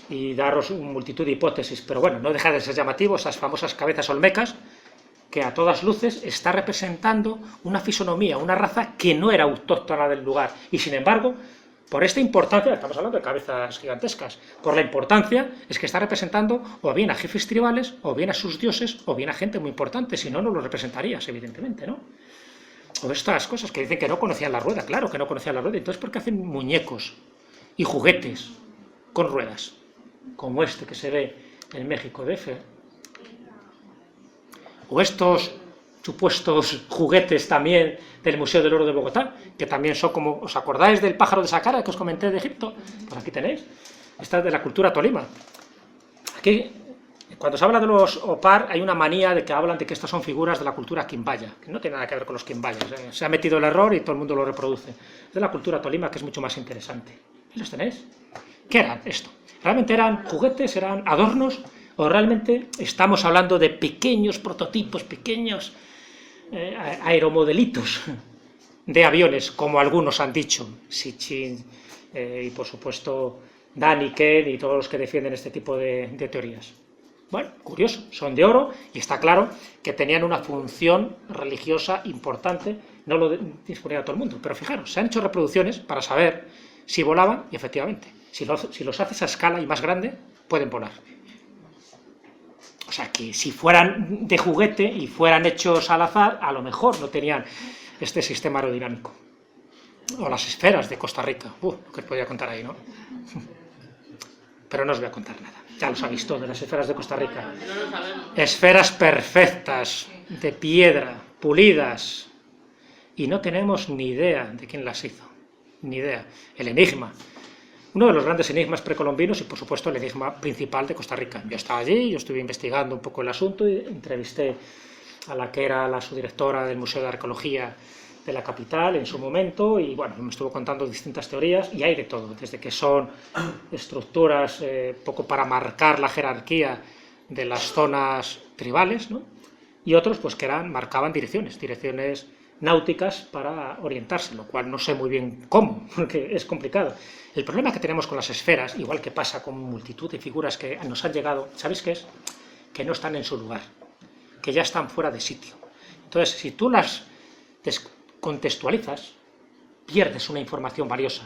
y daros multitud de hipótesis, pero bueno, no deja de ser llamativo esas famosas cabezas olmecas, que a todas luces está representando una fisonomía, una raza que no era autóctona del lugar, y sin embargo, por esta importancia, estamos hablando de cabezas gigantescas, por la importancia es que está representando o bien a jefes tribales, o bien a sus dioses, o bien a gente muy importante, si no, no lo representarías, evidentemente, ¿no? O estas cosas que dicen que no conocían la rueda, claro que no conocían la rueda, entonces ¿por qué hacen muñecos y juguetes con ruedas? Como este que se ve en México DF, o estos supuestos juguetes también del Museo del Oro de Bogotá, que también son como, ¿os acordáis del pájaro de Saqqara que os comenté de Egipto? Pues aquí tenéis, esta es de la cultura tolima. Aquí, cuando se habla de los opar, hay una manía de que hablan de que estas son figuras de la cultura quimbaya, que no tiene nada que ver con los quimbayas, se ha metido el error y todo el mundo lo reproduce. Es de la cultura tolima, que es mucho más interesante. ¿Y los tenéis? ¿Qué eran esto? ¿Realmente eran juguetes, eran adornos? ¿O realmente estamos hablando de pequeños prototipos, pequeños aeromodelitos de aviones, como algunos han dicho, Sitchin y por supuesto Danny, Ken y todos los que defienden este tipo de teorías? Bueno, curioso, son de oro y está claro que tenían una función religiosa importante, no lo disponía todo el mundo, pero fijaros, se han hecho reproducciones para saber si volaban y efectivamente, si los haces a escala y más grande, pueden volar. O sea que si fueran de juguete y fueran hechos al azar, a lo mejor no tenían este sistema aerodinámico. O las esferas de Costa Rica. Lo que os podía contar ahí, ¿no? Pero no os voy a contar nada. Ya lo sabéis todo de las esferas de Costa Rica. Esferas perfectas, de piedra, pulidas. Y no tenemos ni idea de quién las hizo. Ni idea. El enigma. Uno de los grandes enigmas precolombinos y, por supuesto, el enigma principal de Costa Rica. Yo estaba allí, yo estuve investigando un poco el asunto y entrevisté a la que era la subdirectora del Museo de Arqueología de la capital en su momento y, bueno, me estuvo contando distintas teorías y hay de todo, desde que son estructuras poco para marcar la jerarquía de las zonas tribales, ¿no? Y otros, pues, que marcaban direcciones náuticas para orientarse, lo cual no sé muy bien cómo, porque es complicado. El problema que tenemos con las esferas, igual que pasa con multitud de figuras que nos han llegado, ¿sabéis qué es? Que no están en su lugar, que ya están fuera de sitio. Entonces, si tú las descontextualizas, pierdes una información valiosa,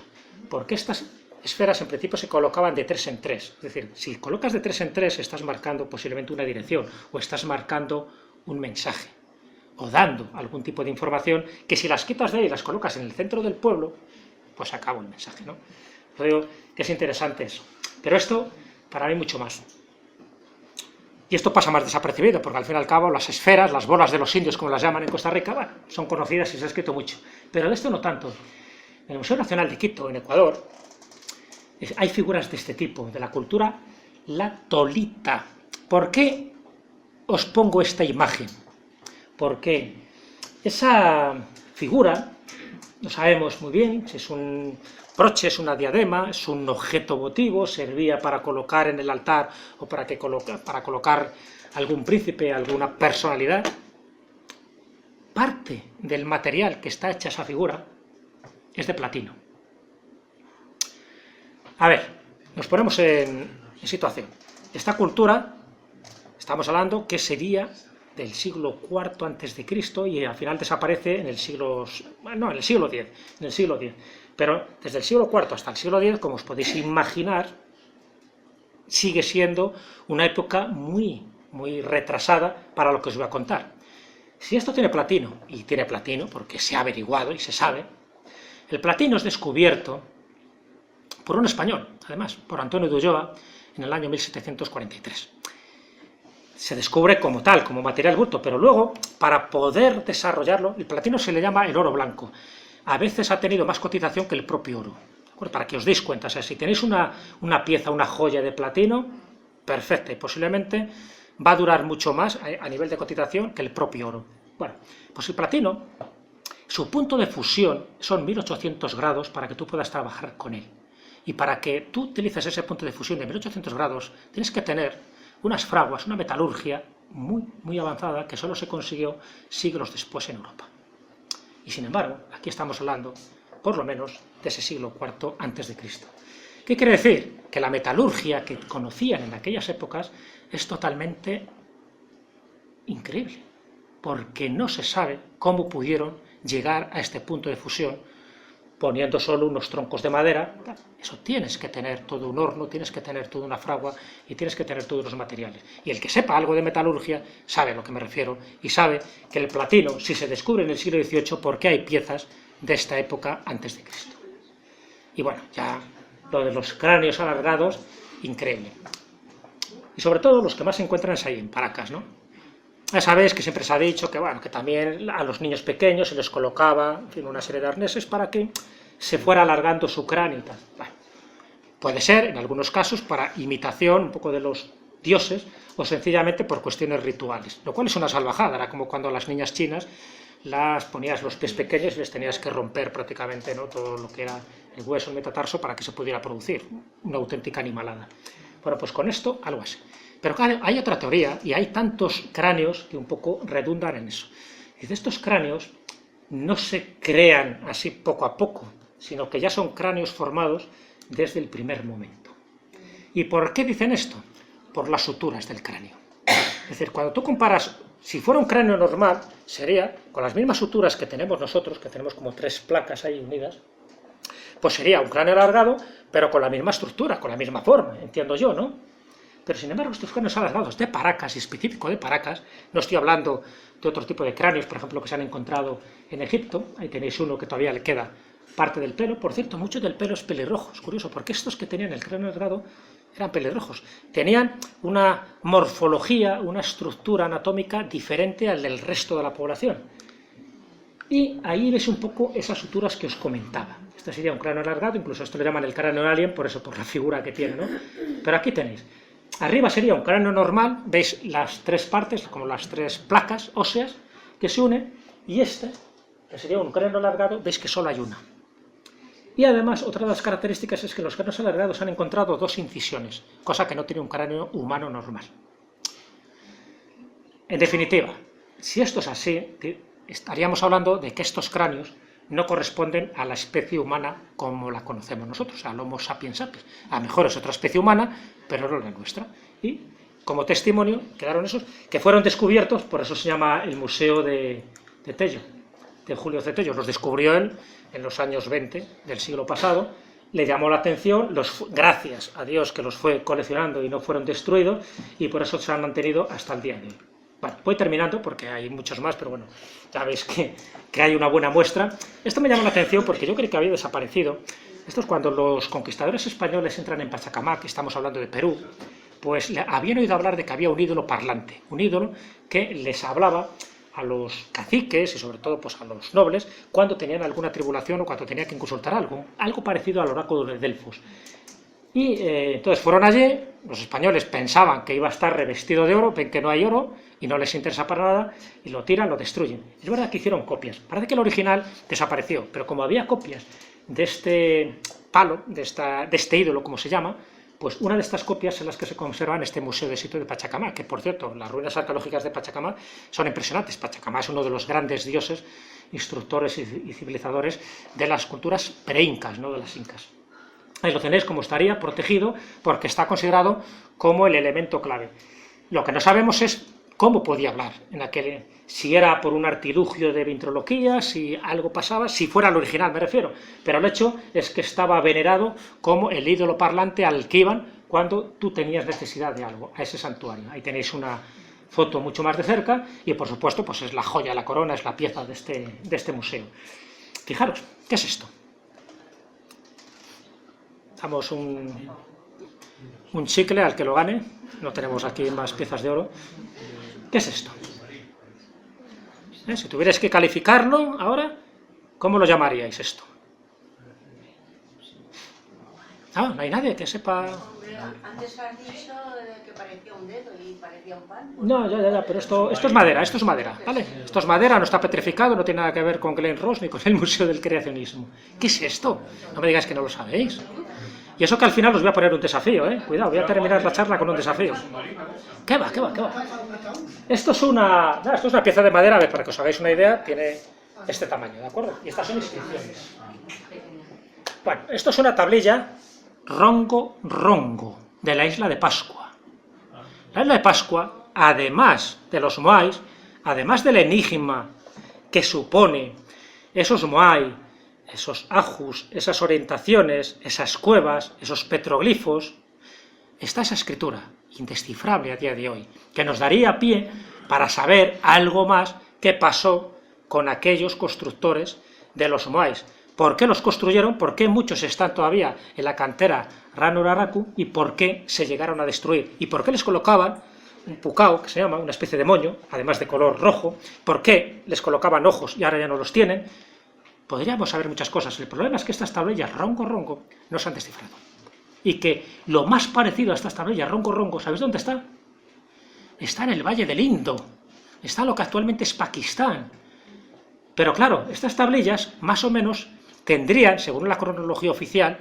porque estas esferas en principio se colocaban de 3 en 3, es decir, si colocas de 3 en 3 estás marcando posiblemente una dirección, o estás marcando un mensaje, o dando algún tipo de información, que si las quitas de ahí y las colocas en el centro del pueblo, pues acaba el mensaje, ¿no? Yo digo que es interesante eso. Pero esto, para mí, mucho más. Y esto pasa más desapercibido, porque al fin y al cabo las esferas, las bolas de los indios, como las llaman en Costa Rica, bueno, son conocidas y se ha escrito mucho. Pero de esto no tanto. En el Museo Nacional de Quito, en Ecuador, hay figuras de este tipo, de la cultura la tolita. ¿Por qué os pongo esta imagen? Porque esa figura, no sabemos muy bien si es un broche, es una diadema, es un objeto votivo, servía para colocar en el altar o para colocar algún príncipe, alguna personalidad. Parte del material que está hecha esa figura es de platino. A ver, nos ponemos en situación. Esta cultura, estamos hablando que sería del siglo IV a.C. y al final desaparece en el siglo X. Pero desde el siglo IV hasta el siglo X, como os podéis imaginar, sigue siendo una época muy, muy retrasada para lo que os voy a contar. Si esto tiene platino, y tiene platino porque se ha averiguado y se sabe, el platino es descubierto por un español, además, por Antonio de Ulloa, en el año 1743. Se descubre como tal, como material bruto, pero luego, para poder desarrollarlo, el platino se le llama el oro blanco. A veces ha tenido más cotización que el propio oro, ¿de acuerdo? Para que os deis cuenta, o sea, si tenéis una pieza, una joya de platino, perfecta, y posiblemente va a durar mucho más a nivel de cotización que el propio oro. Bueno, pues el platino, su punto de fusión son 1800 grados para que tú puedas trabajar con él. Y para que tú utilices ese punto de fusión de 1800 grados, tienes que tener unas fraguas, una metalurgia muy, muy avanzada que solo se consiguió siglos después en Europa. Y sin embargo, aquí estamos hablando, por lo menos, de ese siglo IV a.C. ¿Qué quiere decir? Que la metalurgia que conocían en aquellas épocas es totalmente increíble, porque no se sabe cómo pudieron llegar a este punto de fusión poniendo solo unos troncos de madera. Eso tienes que tener todo un horno, tienes que tener toda una fragua y tienes que tener todos los materiales. Y el que sepa algo de metalurgia sabe a lo que me refiero y sabe que el platino, si se descubre en el siglo XVIII, ¿por qué hay piezas de esta época antes de Cristo? Y bueno, ya lo de los cráneos alargados, increíble. Y sobre todo los que más se encuentran es ahí en Paracas, ¿no? Ya sabéis que siempre se ha dicho que, bueno, que también a los niños pequeños se les colocaba, en fin, una serie de arneses para que se fuera alargando su cráneo y tal. Bueno, puede ser, en algunos casos, para imitación un poco de los dioses o sencillamente por cuestiones rituales, lo cual es una salvajada. Era como cuando a las niñas chinas las ponías los pies pequeños y les tenías que romper prácticamente, ¿no?, todo lo que era el hueso, el metatarso, para que se pudiera producir una auténtica animalada. Bueno, pues con esto, algo así. Pero claro, hay otra teoría, y hay tantos cráneos que un poco redundan en eso. Y de estos cráneos no se crean así poco a poco, sino que ya son cráneos formados desde el primer momento. ¿Y por qué dicen esto? Por las suturas del cráneo. Es decir, cuando tú comparas, si fuera un cráneo normal, sería con las mismas suturas que tenemos nosotros, que tenemos como 3 placas ahí unidas, pues sería un cráneo alargado, pero con la misma estructura, con la misma forma, entiendo yo, ¿no? Pero sin embargo, estos cráneos alargados de Paracas, y específico de Paracas, no estoy hablando de otro tipo de cráneos, por ejemplo, que se han encontrado en Egipto. Ahí tenéis uno que todavía le queda parte del pelo. Por cierto, mucho del pelo es pelirrojo, es curioso, porque estos que tenían el cráneo alargado eran pelirrojos. Tenían una morfología, una estructura anatómica diferente al del resto de la población. Y ahí ves un poco esas suturas que os comentaba. Este sería un cráneo alargado, incluso esto le llaman el cráneo alien, por eso, por la figura que tiene, ¿no? Pero aquí tenéis. Arriba sería un cráneo normal, veis las 3 partes, como las 3 placas óseas que se unen, y este, que sería un cráneo alargado, veis que solo hay una. Y además, otra de las características es que los cráneos alargados han encontrado 2 incisiones, cosa que no tiene un cráneo humano normal. En definitiva, si esto es así, estaríamos hablando de que estos cráneos no corresponden a la especie humana como la conocemos nosotros, al Homo sapiens sapiens. A lo mejor es otra especie humana, pero no la nuestra. Y como testimonio quedaron esos, que fueron descubiertos, por eso se llama el Museo de Tello, de Julio Tello. Los descubrió él en los años 20 del siglo pasado, le llamó la atención, gracias a Dios que los fue coleccionando y no fueron destruidos, y por eso se han mantenido hasta el día de hoy. Bueno, voy terminando porque hay muchos más, pero bueno, ya veis que hay una buena muestra. Esto me llama la atención porque yo creí que había desaparecido. Esto es cuando los conquistadores españoles entran en Pachacamac, que estamos hablando de Perú, pues habían oído hablar de que había un ídolo parlante, un ídolo que les hablaba a los caciques y sobre todo pues a los nobles cuando tenían alguna tribulación o cuando tenían que consultar algo parecido al oráculo de Delfos. Y entonces fueron allí, los españoles pensaban que iba a estar revestido de oro, ven que no hay oro y no les interesa para nada, y lo tiran, lo destruyen. Es verdad que hicieron copias, parece que el original desapareció, pero como había copias de este palo, de este ídolo, como se llama, pues una de estas copias es las que se conserva en este Museo de Sitio de Pachacamac, que por cierto, las ruinas arqueológicas de Pachacamac son impresionantes. Pachacamac es uno de los grandes dioses, instructores y civilizadores de las culturas pre-incas, no de las incas. Ahí lo tenéis como estaría protegido porque está considerado como el elemento clave. Lo que no sabemos es cómo podía hablar en si era por un artilugio de ventriloquía, si algo pasaba, si fuera el original me refiero, pero el hecho es que estaba venerado como el ídolo parlante al que iban cuando tú tenías necesidad de algo, a ese santuario. Ahí tenéis una foto mucho más de cerca y por supuesto pues es la joya, la corona, es la pieza de este museo. Fijaros, ¿qué es esto? Damos un chicle al que lo gane, no tenemos aquí más piezas de oro. ¿Qué es esto? Si tuvierais que calificarlo ahora, ¿cómo lo llamaríais esto? No hay nadie que sepa. Antes has dicho que parecía un dedo y parecía un pan. No, ya, pero esto es madera, ¿vale? Esto es madera, no está petrificado, no tiene nada que ver con Glen Ross ni con el Museo del Creacionismo. ¿Qué es esto? No me digáis que no lo sabéis. Y eso que al final os voy a poner un desafío, ¿eh? Cuidado, voy a terminar la charla con un desafío. ¿Qué va? Esto es una pieza de madera, a ver, para que os hagáis una idea, tiene este tamaño, ¿de acuerdo? Y estas son inscripciones. Bueno, esto es una tablilla Rongo Rongo, de la isla de Pascua. La isla de Pascua, además de los moais, además del enigma que supone esos moai, esos ajus, esas orientaciones, esas cuevas, esos petroglifos, está esa escritura indescifrable a día de hoy, que nos daría pie para saber algo más que pasó con aquellos constructores de los moais. ¿Por qué los construyeron? ¿Por qué muchos están todavía en la cantera Rano Raraku? ¿Y por qué se llegaron a destruir? ¿Y por qué les colocaban un pucao, que se llama, una especie de moño, además de color rojo? ¿Por qué les colocaban ojos y ahora ya no los tienen? Podríamos saber muchas cosas. El problema es que estas tablillas Rongo Rongo no se han descifrado. Y que lo más parecido a estas tablillas Rongo Rongo, ¿sabéis dónde está? Está en el Valle del Indo. Está en lo que actualmente es Pakistán. Pero claro, estas tablillas más o menos tendrían, según la cronología oficial,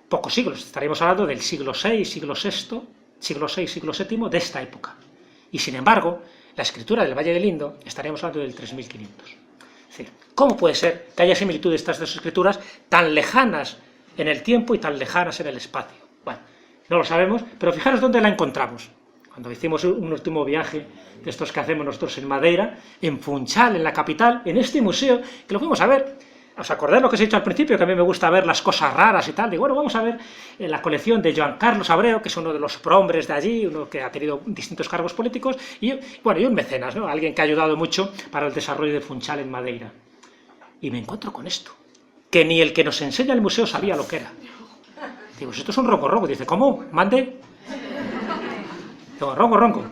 pocos siglos. Estaríamos hablando del siglo VI, siglo VI, siglo VI, siglo VII, de esta época. Y sin embargo, la escritura del Valle del Indo, estaríamos hablando del 3500. Es decir, ¿cómo puede ser que haya similitud de estas dos escrituras tan lejanas en el tiempo y tan lejanas en el espacio? Bueno, no lo sabemos, pero fijaros dónde la encontramos. Cuando hicimos un último viaje de estos que hacemos nosotros en Madeira, en Funchal, en la capital, en este museo, que lo fuimos a ver. ¿Os acordáis lo que os he dicho al principio? Que a mí me gusta ver las cosas raras y tal. Digo, bueno, vamos a ver la colección de Joan Carlos Abreu, que es uno de los prohombres de allí, uno que ha tenido distintos cargos políticos, y bueno, y un mecenas, ¿no? Alguien que ha ayudado mucho para el desarrollo de Funchal en Madeira. Y me encuentro con esto, que ni el que nos enseña el museo sabía lo que era. Digo, esto es un ronco ronco. Dice, ¿cómo? ¿Mande? Digo, ronco ronco.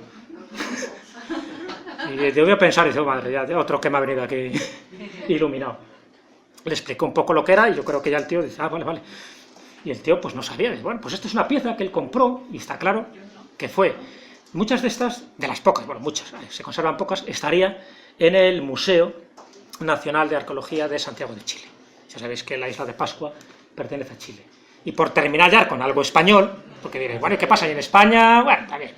Y yo voy a pensar, y digo, madre, ya otro que me ha venido aquí iluminado. Le expliqué un poco lo que era y yo creo que ya el tío dice, ah, vale, vale. Y el tío pues no sabía. Dice, bueno, pues esto es una pieza que él compró y está claro que fue. Muchas de estas, de las pocas, bueno, muchas, se conservan pocas, estaría en el Museo Nacional de Arqueología de Santiago de Chile. Ya sabéis que la isla de Pascua pertenece a Chile. Y por terminar ya con algo español, porque diréis, bueno, ¿y qué pasa ahí en España? Bueno, está bien.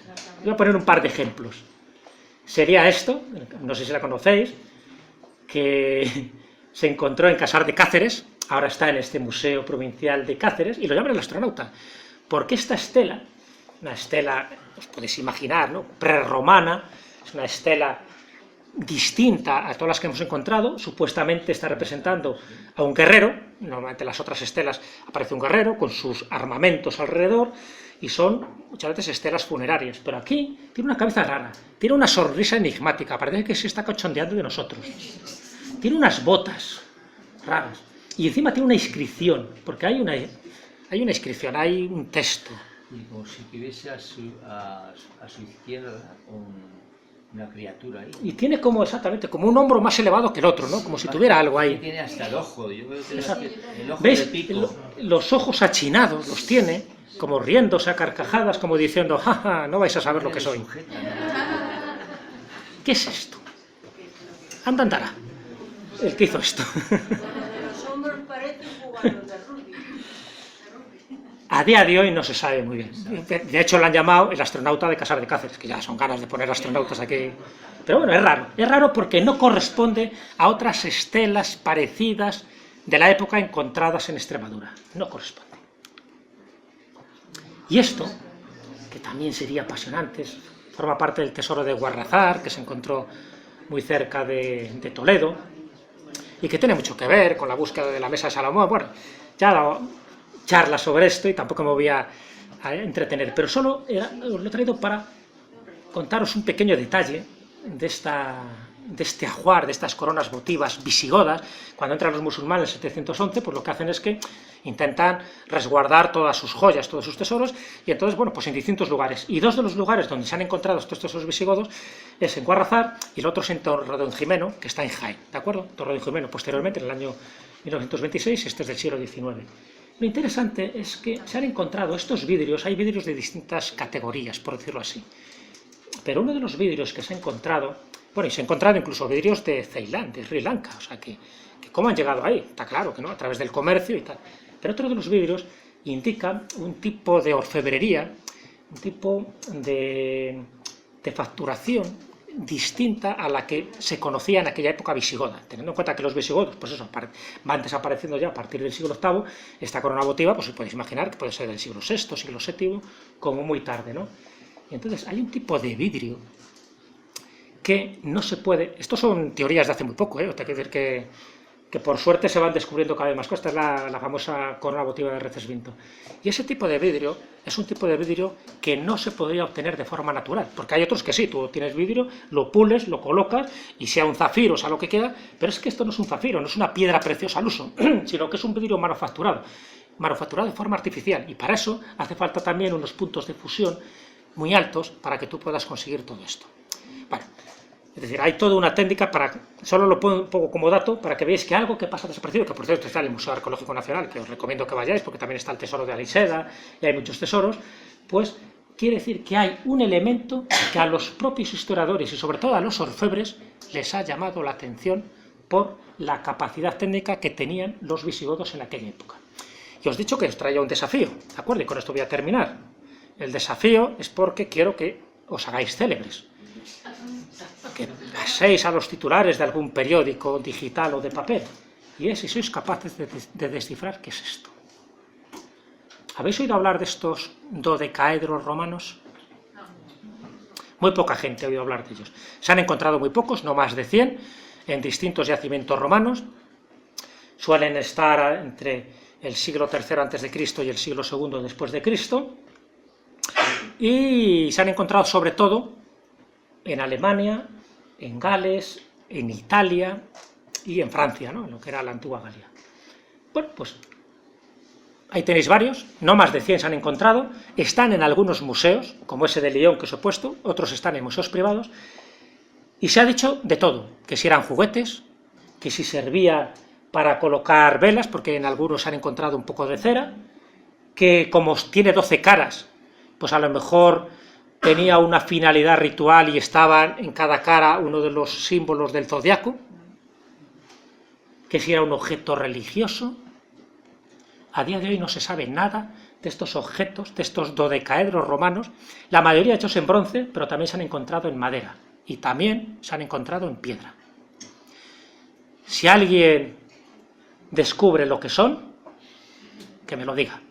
Voy a poner un par de ejemplos. Sería esto, no sé si la conocéis, que se encontró en Casar de Cáceres, ahora está en este Museo Provincial de Cáceres, y lo llaman el astronauta, porque esta estela, una estela, os podéis imaginar, ¿no?, prerromana, es una estela distinta a todas las que hemos encontrado, supuestamente está representando a un guerrero, normalmente en las otras estelas aparece un guerrero con sus armamentos alrededor, y son muchas veces estelas funerarias, pero aquí tiene una cabeza rara, tiene una sonrisa enigmática, parece que se está cachondeando de nosotros. Tiene unas botas raras y encima tiene una inscripción, porque hay una inscripción, hay un texto. Y como si tuviese a su izquierda una criatura ahí. Y tiene como, exactamente, como un hombro más elevado que el otro, ¿no? Como si tuviera algo ahí. Tiene hasta el ojo, yo veo el ojo ¿Veis? de pico. Los ojos achinados los tiene, como riéndose a carcajadas, como diciendo, jaja, no vais a saber lo que soy. ¿Qué es esto? Anda, andará. El que hizo esto. Los hombros parecen jugadores de rugby. A día de hoy no se sabe muy bien. De hecho, lo han llamado el astronauta de Casar de Cáceres, que ya son ganas de poner astronautas aquí. Pero bueno, es raro. Es raro porque no corresponde a otras estelas parecidas de la época encontradas en Extremadura. No corresponde. Y esto, que también sería apasionante, forma parte del tesoro de Guarrazar, que se encontró muy cerca de Toledo, y que tiene mucho que ver con la búsqueda de la mesa de Salomón. Bueno, ya he dado charlas sobre esto y tampoco me voy a entretener, pero solo os lo he traído para contaros un pequeño detalle de este ajuar, de estas coronas votivas visigodas. Cuando entran los musulmanes en 711, pues lo que hacen es que intentan resguardar todas sus joyas, todos sus tesoros, y entonces, bueno, pues en distintos lugares. Y dos de los lugares donde se han encontrado estos tesoros visigodos es en Guarrazar y el otro es en Torredonjimeno, que está en Jaén, ¿de acuerdo? Torredonjimeno, posteriormente, en el año 1926, este es del siglo XIX. Lo interesante es que se han encontrado estos vidrios, hay vidrios de distintas categorías, por decirlo así, pero uno de los vidrios que se ha encontrado, bueno, y se han encontrado incluso vidrios de Ceilán, de Sri Lanka, o sea que ¿cómo han llegado ahí? Está claro que no, a través del comercio y tal. Pero otro de los vidrios indica un tipo de orfebrería, un tipo de facturación distinta a la que se conocía en aquella época visigoda, teniendo en cuenta que los visigodos, pues eso, van desapareciendo ya a partir del siglo VIII. Esta corona votiva, pues os podéis imaginar que puede ser del siglo VI, siglo VII, como muy tarde, ¿no? Y entonces hay un tipo de vidrio que no se puede... Estos son teorías de hace muy poco, ¿eh? Te quiero decir que por suerte se van descubriendo cada vez más cosas. Esta es la famosa corona votiva de Recesvinto. Y ese tipo de vidrio es un tipo de vidrio que no se podría obtener de forma natural, porque hay otros que sí, tú tienes vidrio, lo pules, lo colocas, y sea un zafiro, sea lo que quiera, pero es que esto no es un zafiro, no es una piedra preciosa al uso, sino que es un vidrio manufacturado de forma artificial, y para eso hace falta también unos puntos de fusión muy altos para que tú puedas conseguir todo esto. Bueno, es decir, hay toda una técnica para... Solo lo pongo un poco como dato para que veáis que algo que pasa desaparecido, que por cierto está en el Museo Arqueológico Nacional, que os recomiendo que vayáis, porque también está el tesoro de Aliseda, y hay muchos tesoros, pues quiere decir que hay un elemento que a los propios historiadores, y sobre todo a los orfebres, les ha llamado la atención por la capacidad técnica que tenían los visigodos en aquella época. Y os he dicho que os traía un desafío, ¿de acuerdo? Y con esto voy a terminar. El desafío es porque quiero que os hagáis célebres, que paséis a los titulares de algún periódico digital o de papel, y es si sois capaces de descifrar qué es esto. ¿Habéis oído hablar de estos dodecaedros romanos? Muy poca gente ha oído hablar de ellos. Se han encontrado muy pocos, no más de 100, en distintos yacimientos romanos. Suelen estar entre el siglo III a.C. y el siglo II después de Cristo, y se han encontrado sobre todo en Alemania, en Gales, en Italia y en Francia, ¿no? En lo que era la antigua Galia. Bueno, pues ahí tenéis varios, no más de 100 se han encontrado, están en algunos museos, como ese de Lyon que os he puesto, otros están en museos privados, y se ha dicho de todo, que si eran juguetes, que si servía para colocar velas, porque en algunos se han encontrado un poco de cera, que como tiene 12 caras, pues a lo mejor tenía una finalidad ritual y estaban en cada cara uno de los símbolos del zodiaco, que si era un objeto religioso. A día de hoy no se sabe nada de estos objetos, de estos dodecaedros romanos, la mayoría hechos en bronce, pero también se han encontrado en madera, y también se han encontrado en piedra. Si alguien descubre lo que son, que me lo diga,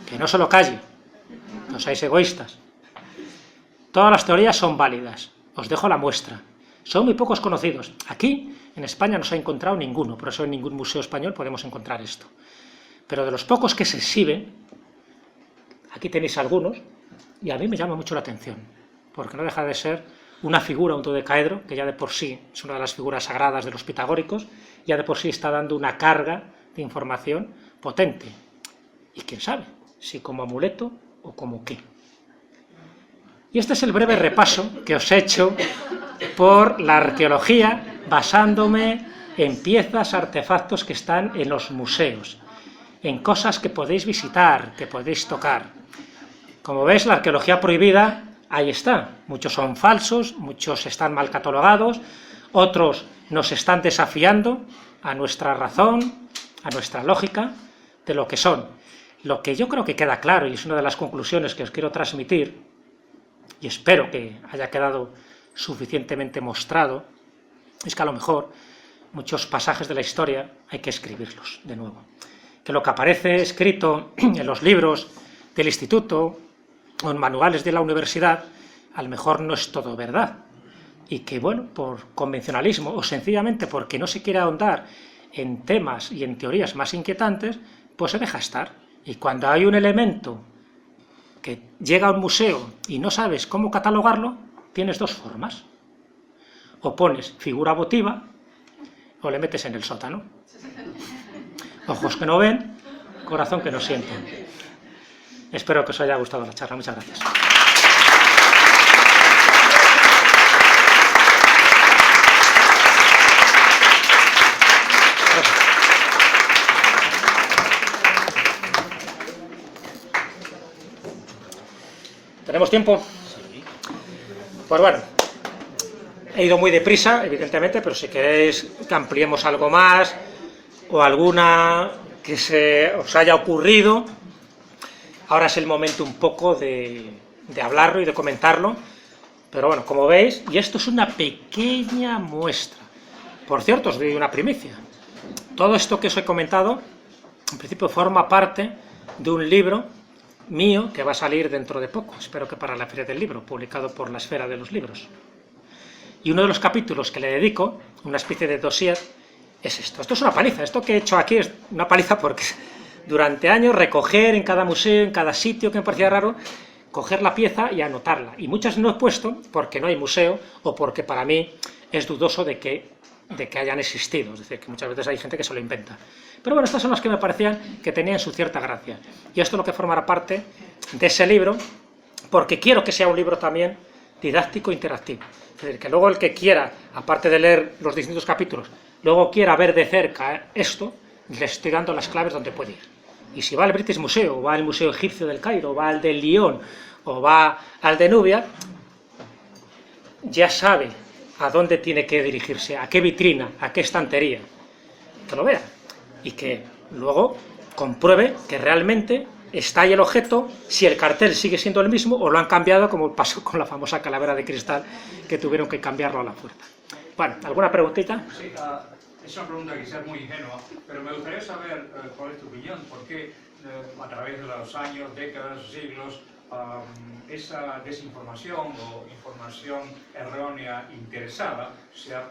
que no se lo calle, no seáis egoístas. Todas las teorías son válidas, os dejo la muestra. Son muy pocos conocidos. Aquí, en España, no se ha encontrado ninguno, por eso en ningún museo español podemos encontrar esto. Pero de los pocos que se exhiben, aquí tenéis algunos, y a mí me llama mucho la atención, porque no deja de ser una figura, un dodecaedro, que ya de por sí es una de las figuras sagradas de los pitagóricos, ya de por sí está dando una carga de información potente. Y quién sabe, si como amuleto o como qué. Y este es el breve repaso que os he hecho por la arqueología, basándome en piezas, artefactos que están en los museos, en cosas que podéis visitar, que podéis tocar. Como veis, la arqueología prohibida, ahí está. Muchos son falsos, muchos están mal catalogados, otros nos están desafiando a nuestra razón, a nuestra lógica, de lo que son. Lo que yo creo que queda claro, y es una de las conclusiones que os quiero transmitir, y espero que haya quedado suficientemente mostrado, es que a lo mejor muchos pasajes de la historia hay que escribirlos de nuevo. Que lo que aparece escrito en los libros del instituto o en manuales de la universidad, a lo mejor no es todo verdad. Y que, bueno, por convencionalismo o sencillamente porque no se quiere ahondar en temas y en teorías más inquietantes, pues se deja estar. Y cuando hay un elemento que llega a un museo y no sabes cómo catalogarlo, tienes dos formas. O pones figura votiva o le metes en el sótano. Ojos que no ven, corazón que no siente. Espero que os haya gustado la charla. Muchas gracias. ¿Tenemos tiempo? Sí. Pues bueno, he ido muy deprisa, evidentemente, pero si queréis que ampliemos algo más, o alguna que se os haya ocurrido, ahora es el momento un poco de hablarlo y de comentarlo, Pero bueno, como veis, y esto es una pequeña muestra. Por cierto, os doy una primicia. Todo esto que os he comentado, en principio forma parte de un libro mío que va a salir dentro de poco, espero que para la Feria del Libro, publicado por la Esfera de los Libros. Y uno de los capítulos que le dedico, una especie de dossier, es esto. Esto es una paliza, esto que he hecho aquí es una paliza porque durante años recoger en cada museo, en cada sitio que me parecía raro, coger la pieza y anotarla. Y muchas no he puesto porque no hay museo o porque para mí es dudoso de que hayan existido. Es decir, que muchas veces hay gente que se lo inventa. Pero bueno, estas son las que me parecían que tenían su cierta gracia. Y esto es lo que formará parte de ese libro, porque quiero que sea un libro también didáctico e interactivo. Es decir, que luego el que quiera, aparte de leer los distintos capítulos, luego quiera ver de cerca esto, le estoy dando las claves donde puede ir. Y si va al British Museum, o va al Museo Egipcio del Cairo, o va al de Lyon, o va al de Nubia, ya sabe a dónde tiene que dirigirse, a qué vitrina, a qué estantería. Que lo vea. Y que luego compruebe que realmente está ahí el objeto, si el cartel sigue siendo el mismo, o lo han cambiado, como pasó con la famosa calavera de cristal, que tuvieron que cambiarlo a la fuerza. Bueno, ¿alguna preguntita? Sí, es una pregunta quizás muy ingenua, pero me gustaría saber cuál es tu opinión, por qué a través de los años, décadas, siglos, esa desinformación o información errónea interesada se ha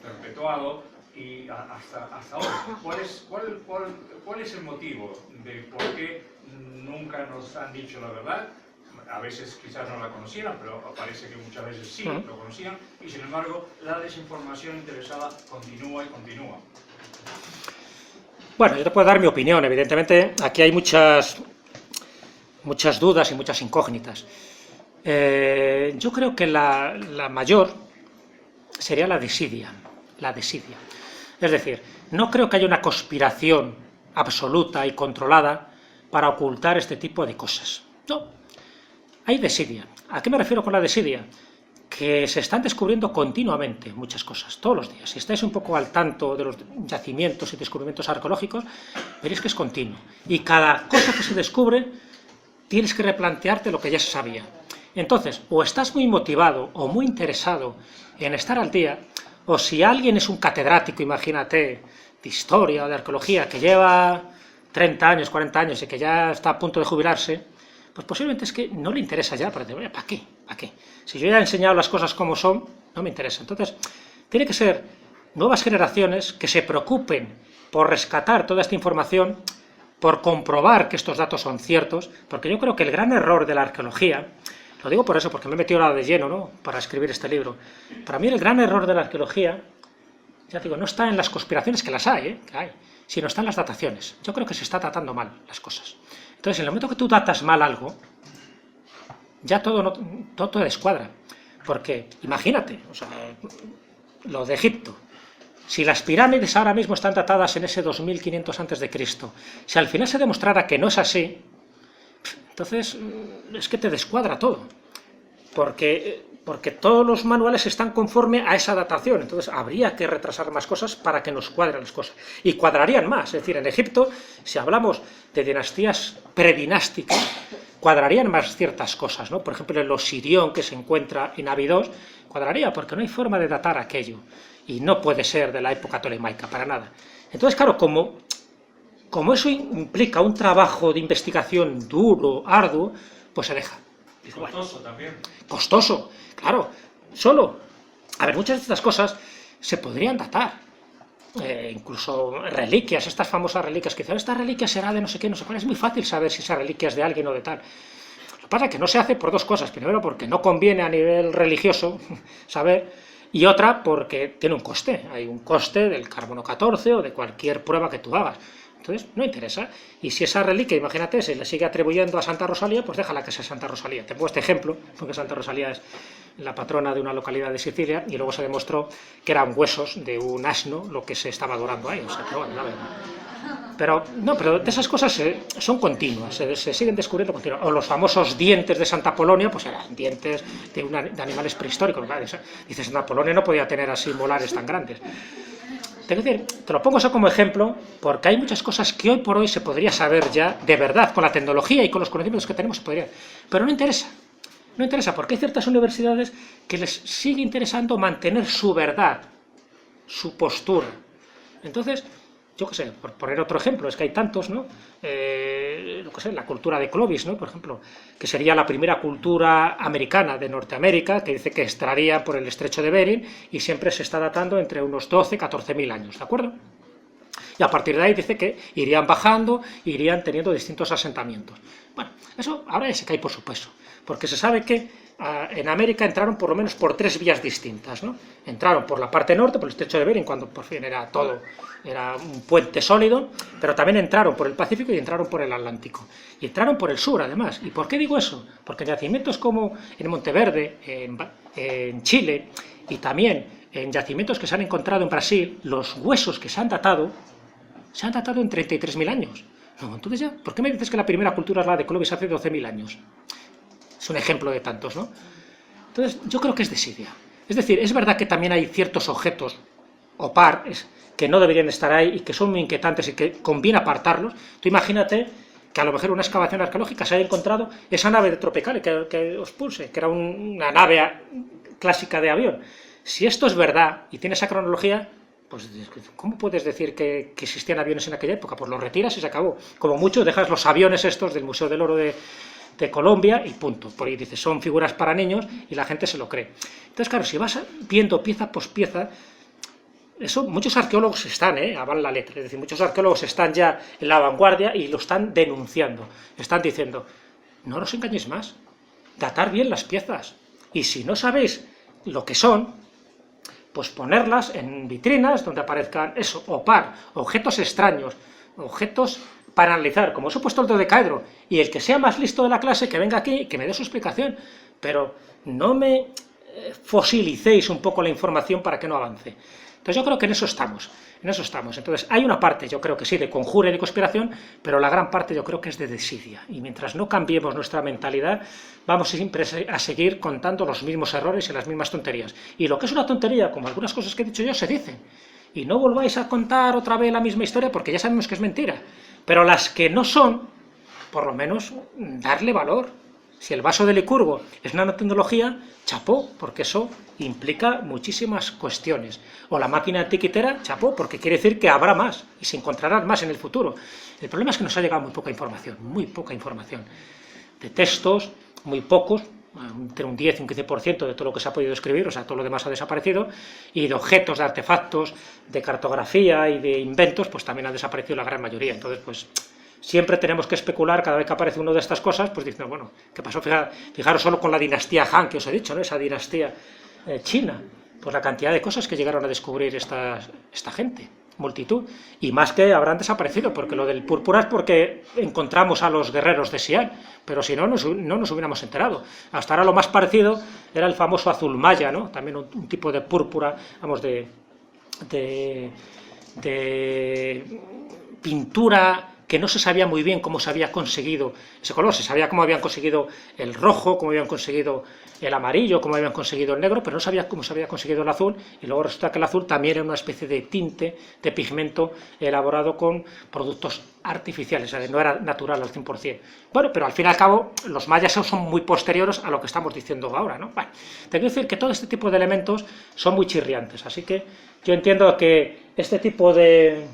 perpetuado y hasta hoy. ¿Cuál es el motivo de por qué nunca nos han dicho la verdad? A veces quizás no la conocían, pero parece que muchas veces sí lo conocían, y sin embargo la desinformación interesada continúa y continúa. Bueno, yo te puedo dar mi opinión, evidentemente aquí hay muchas dudas y muchas incógnitas. Yo creo que la mayor sería la desidia. Es decir, no creo que haya una conspiración absoluta y controlada para ocultar este tipo de cosas. No, hay desidia. ¿A qué me refiero con la desidia? Que se están descubriendo continuamente muchas cosas, todos los días. Si estáis un poco al tanto de los yacimientos y descubrimientos arqueológicos, veréis que es continuo. Y cada cosa que se descubre, tienes que replantearte lo que ya se sabía. Entonces, o estás muy motivado o muy interesado en estar al día, o si alguien es un catedrático, imagínate, de historia o de arqueología, que lleva 30 años, 40 años y que ya está a punto de jubilarse, pues posiblemente es que no le interesa ya, porque ¿para qué? ¿Para qué? Si yo ya he enseñado las cosas como son, no me interesa. Entonces, tiene que ser nuevas generaciones que se preocupen por rescatar toda esta información, por comprobar que estos datos son ciertos, porque yo creo que el gran error de la arqueología, lo digo por eso, porque me he metido ahora de lleno, ¿no?, para escribir este libro. Para mí el gran error de la arqueología, ya digo, no está en las conspiraciones, que las hay, que hay, sino está en las dataciones. Yo creo que se está tratando mal las cosas. Entonces, en el momento que tú datas mal algo, ya todo te descuadra. Porque, imagínate, o sea, lo de Egipto, si las pirámides ahora mismo están datadas en ese 2500 a.C., si al final se demostrara que no es así, entonces es que te descuadra todo. Porque todos los manuales están conforme a esa datación, entonces habría que retrasar más cosas para que nos cuadren las cosas. Y cuadrarían más, es decir, en Egipto, si hablamos de dinastías predinásticas, cuadrarían más ciertas cosas, ¿no? Por ejemplo, el Osirión que se encuentra en Abidos, cuadraría, porque no hay forma de datar aquello, y no puede ser de la época tolemaica, para nada. Entonces, claro, como eso implica un trabajo de investigación duro, arduo, pues se deja. Costoso también. Costoso, claro. Solo, a ver, muchas de estas cosas se podrían datar. Incluso reliquias, estas famosas reliquias, que dicen, esta reliquia será de no sé qué, no sé cuál. Es muy fácil saber si esa reliquia es de alguien o de tal. Lo que pasa es que no se hace por dos cosas. Primero, porque no conviene a nivel religioso saber, y otra, porque tiene un coste. Hay un coste del carbono 14 o de cualquier prueba que tú hagas. Entonces, no interesa. Y si esa reliquia, imagínate, se le sigue atribuyendo a Santa Rosalía, pues déjala que sea Santa Rosalía. Te pongo este ejemplo, porque Santa Rosalía es la patrona de una localidad de Sicilia, y luego se demostró que eran huesos de un asno lo que se estaba adorando ahí. O sea, que bueno, la verdad. Pero de esas cosas son continuas, se siguen descubriendo continuamente. O los famosos dientes de Santa Polonia, pues eran dientes de animales prehistóricos. ¿Vale? Dices, Santa Polonia no podía tener así molares tan grandes. Te lo pongo eso como ejemplo, porque hay muchas cosas que hoy por hoy se podría saber ya, de verdad, con la tecnología y con los conocimientos que tenemos se podría, pero no interesa. No interesa, porque hay ciertas universidades que les sigue interesando mantener su verdad, su postura. Entonces, yo qué sé, por poner otro ejemplo, es que hay tantos, ¿no? Lo que sé, la cultura de Clovis, ¿no? Por ejemplo, que sería la primera cultura americana de Norteamérica, que dice que extraía por el estrecho de Bering y siempre se está datando entre unos 12 y 14.000 años, ¿de acuerdo? Y a partir de ahí dice que irían bajando, irían teniendo distintos asentamientos. Bueno, eso ahora ya se cae por su peso, porque se sabe que en América entraron por lo menos por 3 vías distintas, ¿no? Entraron por la parte norte, por el estrecho de Bering, cuando por fin era todo, era un puente sólido, pero también entraron por el Pacífico y entraron por el Atlántico. Y entraron por el sur, además. ¿Y por qué digo eso? Porque en yacimientos como en Monteverde, en Chile, y también en yacimientos que se han encontrado en Brasil, los huesos que se han datado en 33.000 años. No, entonces ya, ¿por qué me dices que la primera cultura es la de Clovis hace 12.000 años? Es un ejemplo de tantos, ¿no? Entonces, yo creo que es desidia. Es decir, es verdad que también hay ciertos objetos, que no deberían estar ahí y que son muy inquietantes y que conviene apartarlos. Tú imagínate que a lo mejor una excavación arqueológica se haya encontrado esa nave de Tropicale que os puse, que era una nave clásica de avión. Si esto es verdad y tiene esa cronología, pues ¿cómo puedes decir que existían aviones en aquella época? Pues los retiras y se acabó. Como mucho dejas los aviones estos del Museo del Oro de Colombia y punto. Por ahí dices, son figuras para niños y la gente se lo cree. Entonces, claro, si vas viendo pieza por pieza, eso muchos arqueólogos están, a la letra, es decir, muchos arqueólogos están ya en la vanguardia y lo están denunciando. Están diciendo, no os engañéis más, datar bien las piezas. Y si no sabéis lo que son, pues ponerlas en vitrinas donde aparezcan eso, objetos extraños, objetos para analizar, como os he puesto el dodecaedro, y el que sea más listo de la clase que venga aquí y que me dé su explicación, pero no me fosilicéis un poco la información para que no avance. Entonces yo creo que en eso estamos. Entonces hay una parte, yo creo que sí, de conjura y de conspiración, pero la gran parte yo creo que es de desidia, y mientras no cambiemos nuestra mentalidad, vamos siempre a seguir contando los mismos errores y las mismas tonterías. Y lo que es una tontería, como algunas cosas que he dicho yo, se dicen. Y no volváis a contar otra vez la misma historia porque ya sabemos que es mentira. Pero las que no son, por lo menos darle valor. Si el vaso de Licurgo es nanotecnología, chapó, porque eso implica muchísimas cuestiones. O la máquina antiquitera, chapó, porque quiere decir que habrá más y se encontrarán más en el futuro. El problema es que nos ha llegado muy poca información. De textos, muy pocos, entre un 10 y un 15% de todo lo que se ha podido escribir, o sea, todo lo demás ha desaparecido, y de objetos, de artefactos, de cartografía y de inventos, pues también ha desaparecido la gran mayoría. Entonces, pues siempre tenemos que especular cada vez que aparece una de estas cosas, pues diciendo, bueno, ¿qué pasó? Fijaros solo con la dinastía Han, que os he dicho, ¿no? Esa dinastía china, pues la cantidad de cosas que llegaron a descubrir esta gente, multitud, y más que habrán desaparecido, porque lo del púrpura es porque encontramos a los guerreros de Xi'an, pero si no, no nos hubiéramos enterado. Hasta ahora lo más parecido era el famoso azul maya, ¿no? También un tipo de púrpura, vamos, de pintura que no se sabía muy bien cómo se había conseguido ese color. Se sabía cómo habían conseguido el rojo, cómo habían conseguido el amarillo, cómo habían conseguido el negro, pero no sabía cómo se había conseguido el azul, y luego resulta que el azul también era una especie de tinte, de pigmento elaborado con productos artificiales, o sea, no era natural al 100%. Bueno, pero al fin y al cabo, los mayas son muy posteriores a lo que estamos diciendo ahora, ¿no? Bueno, te quiero decir que todo este tipo de elementos son muy chirriantes, así que yo entiendo que este tipo de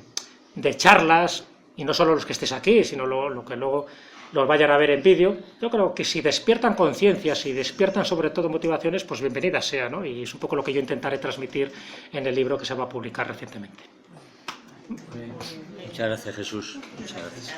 charlas, y no solo los que estéis aquí, sino lo que luego los vayan a ver en vídeo, yo creo que si despiertan conciencias y despiertan sobre todo motivaciones, pues bienvenidas sea, ¿no? Y es un poco lo que yo intentaré transmitir en el libro que se va a publicar recientemente. Muchas gracias, Jesús. Muchas gracias.